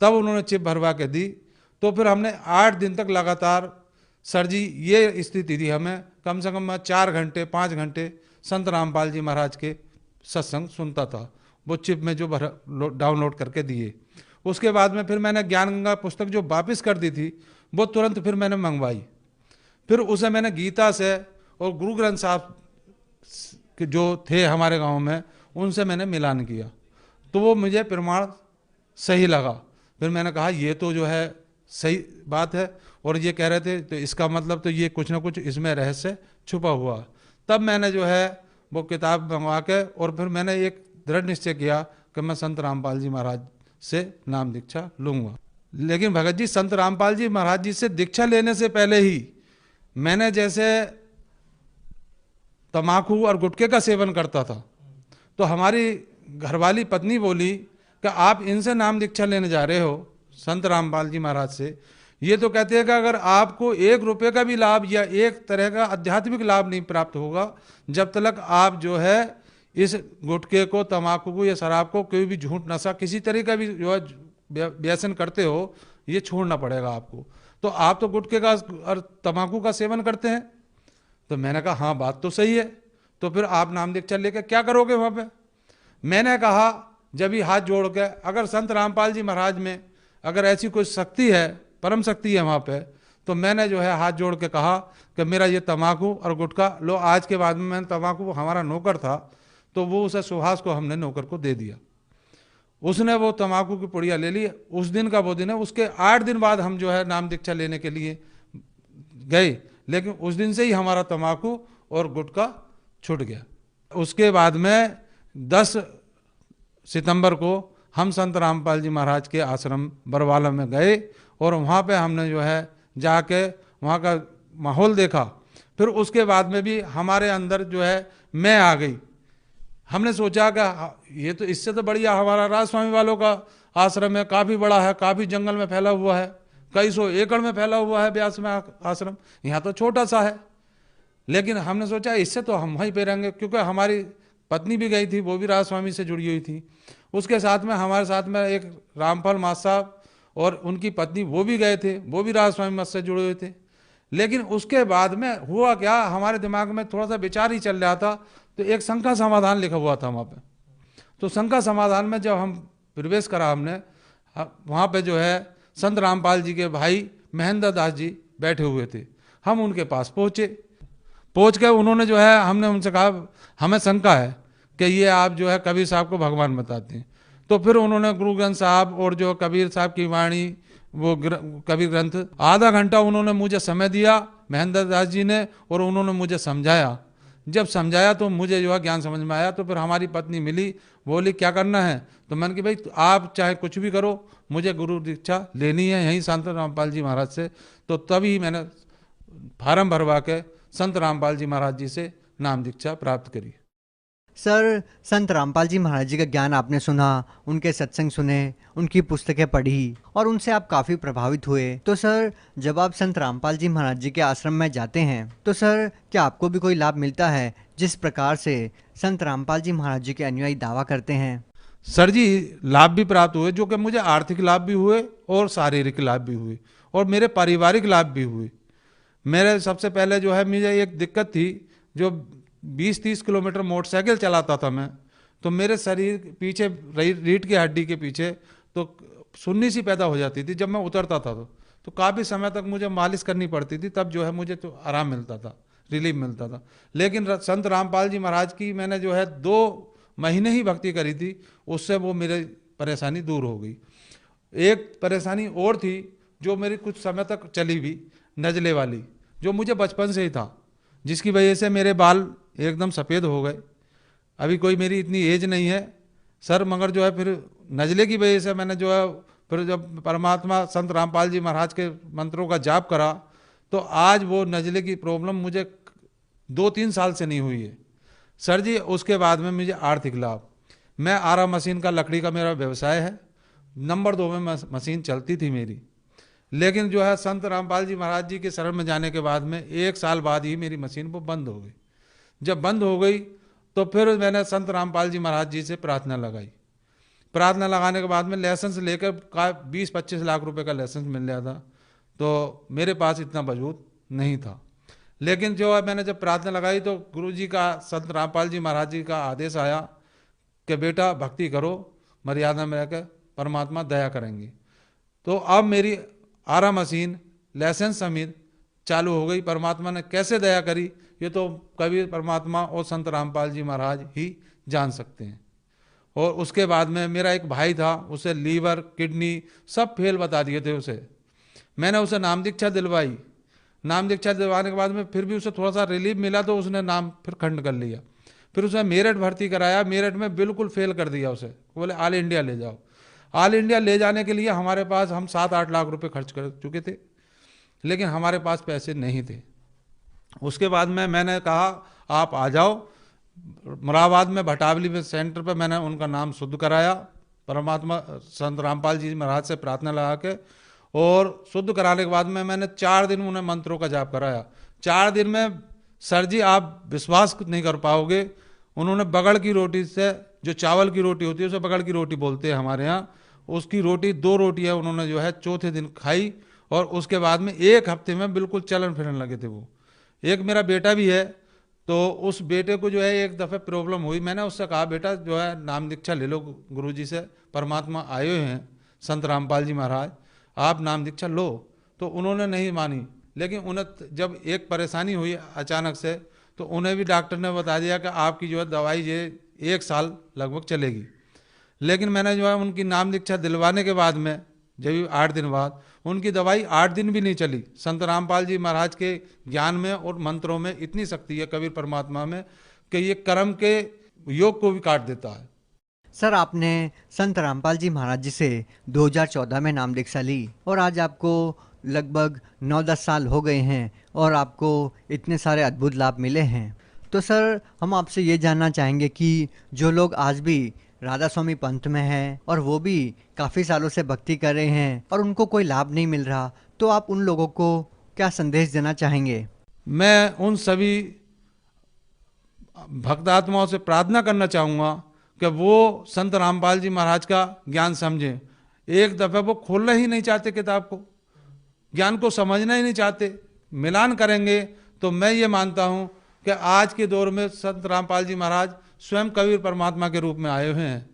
तब उन्होंने चिप भरवा के दी। तो फिर हमने 8 दिन तक लगातार, सर जी ये स्थिति थी, हमें कम से कम 4 घंटे 5 घंटे संत रामपाल जी महाराज के सत्संग सुनता था, वो चिप में जो डाउनलोड करके दिए। उसके बाद में फिर मैंने ज्ञान गंगा पुस्तक जो वापस कर दी थी, वो तुरंत फिर मैंने मंगवाई। फिर उसे मैंने गीता से और गुरु ग्रंथ साहब जो थे हमारे गांव में, उनसे मैंने मिलान किया, तो वो मुझे प्रमाण सही लगा। फिर मैंने कहा ये तो जो है सही बात है, और ये कह रहे थे तो इसका मतलब तो ये कुछ ना कुछ इसमें रहस्य छुपा हुआ। तब मैंने जो है वो किताब मंगवा के, और फिर मैंने एक दृढ़ निश्चय किया कि मैं संत रामपाल जी महाराज से नाम दीक्षा लूँगा। लेकिन भगत जी, संत रामपाल जी महाराज जी से दीक्षा लेने से पहले ही मैंने जैसे तम्बाकू और गुटखे का सेवन करता था, तो हमारी घरवाली पत्नी बोली कि आप इनसे नाम दीक्षा लेने जा रहे हो, संत रामपाल जी महाराज से, ये तो कहते हैं कि अगर आपको 1 रुपये का भी लाभ या एक तरह का आध्यात्मिक लाभ नहीं प्राप्त होगा जब तक आप जो है इस गुटखे को, तम्बाकू को या शराब को, कोई भी झूठ नशा किसी तरह का भी जो है व्यसन करते हो, ये छोड़ना पड़ेगा आपको। तो आप तो गुटखे का और तम्बाकू का सेवन करते हैं। तो मैंने कहा हाँ बात तो सही है, तो फिर आप नाम दीक्षा लेकर क्या करोगे वहाँ पे? मैंने कहा जब ही हाथ जोड़ के, अगर संत रामपाल जी महाराज में अगर ऐसी कोई शक्ति है, परम शक्ति है वहाँ पे, तो मैंने जो है हाथ जोड़ के कहा कि मेरा ये तम्बाकू और गुटखा लो। आज के बाद में मैंने तम्बाकू, हमारा नौकर था तो वो उसे सुहास को हमने नौकर को दे दिया, उसने वो तम्बाकू की पुड़िया ले ली। उस दिन का वो दिन है। उसके 8 दिन बाद हम जो है नाम दीक्षा लेने के लिए गए, लेकिन उस दिन से ही हमारा तम्बाकू और गुटखा छूट गया। उसके बाद में 10 सितंबर को हम संत रामपाल जी महाराज के आश्रम बरवाला में गए और वहाँ पे हमने जो है जाके वहाँ का माहौल देखा। फिर उसके बाद में भी हमारे अंदर जो है मैं आ गई। हमने सोचा कि ये तो इससे तो बढ़िया हमारा राज स्वामी वालों का आश्रम है, काफ़ी बड़ा है, काफ़ी जंगल में फैला हुआ है, कई 100 एकड़ में फैला हुआ है ब्यास में आश्रम, यहाँ तो छोटा सा है। लेकिन हमने सोचा इससे तो हम वहीं पे रहेंगे, क्योंकि हमारी पत्नी भी गई थी, वो भी राज स्वामी से जुड़ी हुई थी। उसके साथ में हमारे साथ में एक रामपाल मास साहब और उनकी पत्नी वो भी गए थे, वो भी राज स्वामी मत से जुड़े हुए थे। लेकिन उसके बाद में हुआ क्या, हमारे दिमाग में थोड़ा सा विचार ही चल रहा था, तो एक शंका समाधान लिखा हुआ था वहाँ पे। तो शंका समाधान में जब हम प्रवेश करा हमने, वहाँ पे जो है संत रामपाल जी के भाई महेंद्र दास जी बैठे हुए थे। हम उनके पास पहुँच के उन्होंने जो है, हमने उनसे कहा हमें शंका है कि ये आप जो है कबीर साहब को भगवान बताते हैं। तो फिर उन्होंने गुरु ग्रंथ साहब और जो कबीर साहब की वाणी, वो कबीर ग्रंथ, आधा घंटा उन्होंने मुझे समय दिया महेंद्र दास जी ने, और उन्होंने मुझे समझाया। जब समझाया तो मुझे जो है ज्ञान समझ में आया। तो फिर हमारी पत्नी मिली, बोली क्या करना है? तो मैंने कि भाई आप चाहे कुछ भी करो, मुझे गुरु दीक्षा लेनी है यहीं संत रामपाल जी महाराज से। तो तभी मैंने फार्म भरवा के संत रामपाल जी महाराज जी से नाम दीक्षा प्राप्त करी। सर, संत रामपाल जी महाराज जी का ज्ञान आपने सुना, उनके सत्संग सुने, उनकी पुस्तकें पढ़ी और उनसे आप काफ़ी प्रभावित हुए। तो सर, जब आप संत रामपाल जी महाराज जी के आश्रम में जाते हैं तो सर क्या आपको भी कोई लाभ मिलता है जिस प्रकार से संत रामपाल जी महाराज जी के अनुयायी दावा करते हैं? सर जी, लाभ भी प्राप्त हुए, जो कि मुझे आर्थिक लाभ भी हुए और शारीरिक लाभ भी हुए और मेरे पारिवारिक लाभ भी हुए। मेरे सबसे पहले जो है मुझे एक दिक्कत थी, जो 20-30 किलोमीटर मोटरसाइकिल चलाता था मैं, तो मेरे शरीर पीछे रीढ़ की हड्डी के पीछे तो सुन्नी सी पैदा हो जाती थी जब मैं उतरता था। तो काफ़ी समय तक मुझे मालिश करनी पड़ती थी, तब जो है मुझे तो आराम मिलता था, रिलीफ मिलता था। लेकिन संत रामपाल जी महाराज की मैंने जो है 2 महीने ही भक्ति करी थी, उससे वो मेरी परेशानी दूर हो गई। एक परेशानी और थी जो मेरी कुछ समय तक चली भी, नजले वाली, जो मुझे बचपन से ही था, जिसकी वजह से मेरे बाल एकदम सफ़ेद हो गए। अभी कोई मेरी इतनी एज नहीं है सर, मगर जो है फिर नजले की वजह से मैंने जो है फिर जब परमात्मा संत रामपाल जी महाराज के मंत्रों का जाप करा, तो आज वो नजले की प्रॉब्लम मुझे 2-3 साल से नहीं हुई है सर जी। उसके बाद में मुझे आर्थिक लाभ, मैं आरा मशीन का, लकड़ी का मेरा व्यवसाय है, नंबर 2 में मशीन चलती थी मेरी। लेकिन जो है संत रामपाल जी महाराज जी के शरण में जाने के बाद में 1 साल बाद ही मेरी मशीन वो बंद हो गई। जब बंद हो गई तो फिर मैंने संत रामपाल जी महाराज जी से प्रार्थना लगाई। प्रार्थना लगाने के बाद में लाइसेंस लेकर 20-25 लाख रुपए का लाइसेंस मिल गया था, तो मेरे पास इतना वजूद नहीं था। लेकिन जो है मैंने जब प्रार्थना लगाई तो गुरु जी का, संत रामपाल जी महाराज जी का आदेश आया कि बेटा भक्ति करो, मर्यादा में रहकर, परमात्मा दया करेंगे। तो अब मेरी आरा मशीन लाइसेंस समेत चालू हो गई। परमात्मा ने कैसे दया करी ये तो कबीर परमात्मा और संत रामपाल जी महाराज ही जान सकते हैं। और उसके बाद में मेरा एक भाई था, उसे लीवर, किडनी सब फेल बता दिए थे उसे। मैंने उसे नाम दीक्षा दिलवाई। नाम दीक्षा दिलवाने के बाद में फिर भी उसे थोड़ा सा रिलीफ मिला, तो उसने नाम फिर खंड कर लिया। फिर उसे मेरठ भर्ती कराया, मेरठ में बिल्कुल फेल कर दिया उसे। बोले ऑल इंडिया ले जाओ। ऑल इंडिया ले जाने के लिए हमारे पास, हम 7-8 लाख रुपए खर्च कर चुके थे, लेकिन हमारे पास पैसे नहीं थे। उसके बाद में मैंने कहा आप आ जाओ। मुरादाबाद में भटावली में सेंटर पर मैंने उनका नाम शुद्ध कराया, परमात्मा संत रामपाल जी महाराज से प्रार्थना लगा के, और शुद्ध कराने के बाद में मैंने 4 दिन उन्हें मंत्रों का जाप कराया। 4 दिन में सर जी आप विश्वास नहीं कर पाओगे, उन्होंने बगड़ की रोटी से, जो चावल की रोटी होती है उसे बगड़ की रोटी बोलते हैं हमारे यहाँ, उसकी रोटी 2 रोटियाँ उन्होंने जो है चौथे दिन खाई और उसके बाद में 1 हफ्ते में बिल्कुल चलन फिरने लगे थे वो। एक मेरा बेटा भी है, तो उस बेटे को जो है एक दफ़े प्रॉब्लम हुई, मैंने उससे कहा बेटा जो है नाम दीक्षा ले लो गुरुजी से, परमात्मा आए हुए हैं संत रामपाल जी महाराज, आप नाम दीक्षा लो। तो उन्होंने नहीं मानी, लेकिन उन्हें जब एक परेशानी हुई अचानक से, तो उन्हें भी डॉक्टर ने बता दिया कि आपकी जो है दवाई ये 1 साल लगभग चलेगी। लेकिन मैंने जो है उनकी नाम दीक्षा दिलवाने के बाद में जब 8 दिन बाद, उनकी दवाई 8 दिन भी नहीं चली। संत रामपाल जी महाराज के ज्ञान में और मंत्रों में इतनी शक्ति है, कबीर परमात्मा में, कि ये कर्म के योग को भी काट देता है। सर आपने संत रामपाल जी महाराज जी से 2014 में नाम दीक्षा ली और आज आपको लगभग 9-10 साल हो गए हैं और आपको इतने सारे अद्भुत लाभ मिले हैं। तो सर हम आपसे ये जानना चाहेंगे कि जो लोग आज भी राधा स्वामी पंथ में हैं और वो भी काफ़ी सालों से भक्ति कर रहे हैं और उनको कोई लाभ नहीं मिल रहा, तो आप उन लोगों को क्या संदेश देना चाहेंगे? मैं उन सभी भक्तात्माओं से प्रार्थना करना चाहूँगा कि वो संत रामपाल जी महाराज का ज्ञान समझें। एक दफ़े वो खोलना ही नहीं चाहते किताब को, ज्ञान को समझना ही नहीं चाहते। मिलान करेंगे तो मैं ये मानता हूँ कि आज के दौर में संत रामपाल जी महाराज स्वयं कबीर परमात्मा के रूप में आए हुए हैं।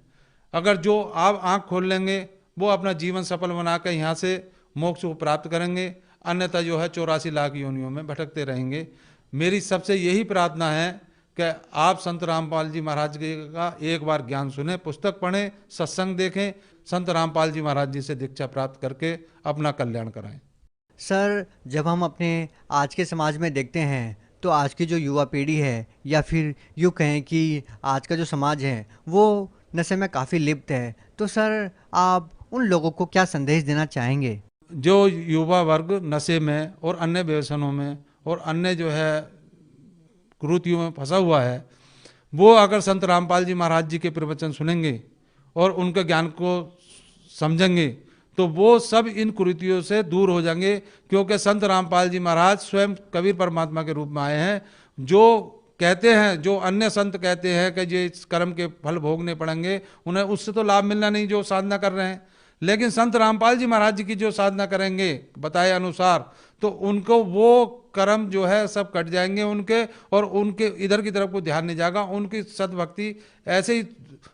अगर जो आप आँख खोल लेंगे वो अपना जीवन सफल बना कर यहाँ से मोक्ष को प्राप्त करेंगे, अन्यथा जो है 84 लाख योनियों में भटकते रहेंगे। मेरी सबसे यही प्रार्थना है कि आप संत रामपाल जी महाराज का एक बार ज्ञान सुने, पुस्तक पढ़ें, सत्संग देखें, संत रामपाल जी महाराज जी से दीक्षा प्राप्त करके अपना कल्याण कराएं। सर जब हम अपने आज के समाज में देखते हैं तो आज की जो युवा पीढ़ी है, या फिर यूँ कहें कि आज का जो समाज है वो नशे में काफ़ी लिप्त है, तो सर आप उन लोगों को क्या संदेश देना चाहेंगे? जो युवा वर्ग नशे में और अन्य व्यसनों में और अन्य जो है कुरीतियों में फंसा हुआ है, वो अगर संत रामपाल जी महाराज जी के प्रवचन सुनेंगे और उनके ज्ञान को समझेंगे तो वो सब इन कुरीतियों से दूर हो जाएंगे, क्योंकि संत रामपाल जी महाराज स्वयं कबीर परमात्मा के रूप में आए हैं। जो कहते हैं, जो अन्य संत कहते हैं कि ये इस कर्म के फल भोगने पड़ेंगे, उन्हें उससे तो लाभ मिलना नहीं जो साधना कर रहे हैं। लेकिन संत रामपाल जी महाराज जी की जो साधना करेंगे बताए अनुसार, तो उनको वो कर्म जो है सब कट जाएंगे उनके, और उनके इधर की तरफ को ध्यान नहीं जाएगा। उनकी सद्भक्ति ऐसे ही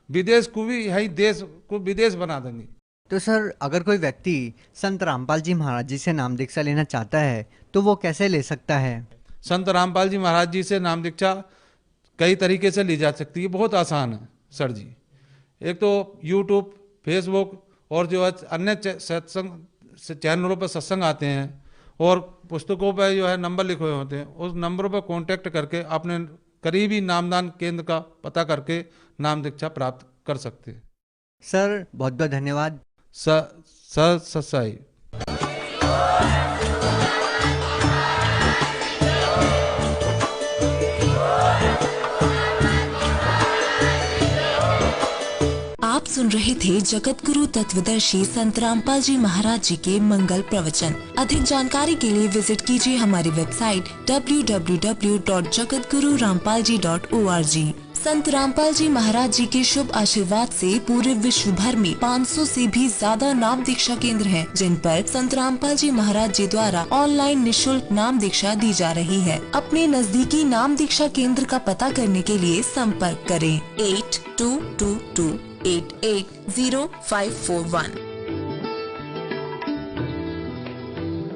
विदेश को भी, यही देश को विदेश बना देंगे। तो सर अगर कोई व्यक्ति संत रामपाल जी महाराज जी से नाम दीक्षा लेना चाहता है तो वो कैसे ले सकता है? संत रामपाल जी महाराज जी से नाम दीक्षा कई तरीके से ली जा सकती है, बहुत आसान है सर जी। एक तो यूट्यूब, फेसबुक और जो है अन्य सत्संग चैनलों पर सत्संग आते हैं और पुस्तकों पर जो है नंबर लिखे हुए होते हैं, उस नंबरों पर कांटेक्ट करके अपने करीबी नामदान केंद्र का पता करके नाम दीक्षा प्राप्त कर सकते हैं। सर बहुत बहुत धन्यवाद। सत्साई। आप सुन रहे थे जगत गुरु तत्वदर्शी संत रामपाल जी महाराज जी के मंगल प्रवचन। अधिक जानकारी के लिए विजिट कीजिए हमारी वेबसाइट www.jagatgururampalji.org। संत रामपाल जी महाराज जी के शुभ आशीर्वाद से पूरे विश्व भर में 500 से भी ज्यादा नाम दीक्षा केंद्र हैं, जिन पर संत रामपाल जी महाराज जी द्वारा ऑनलाइन निशुल्क नाम दीक्षा दी जा रही है। अपने नजदीकी नाम दीक्षा केंद्र का पता करने के लिए संपर्क करें 8222880541।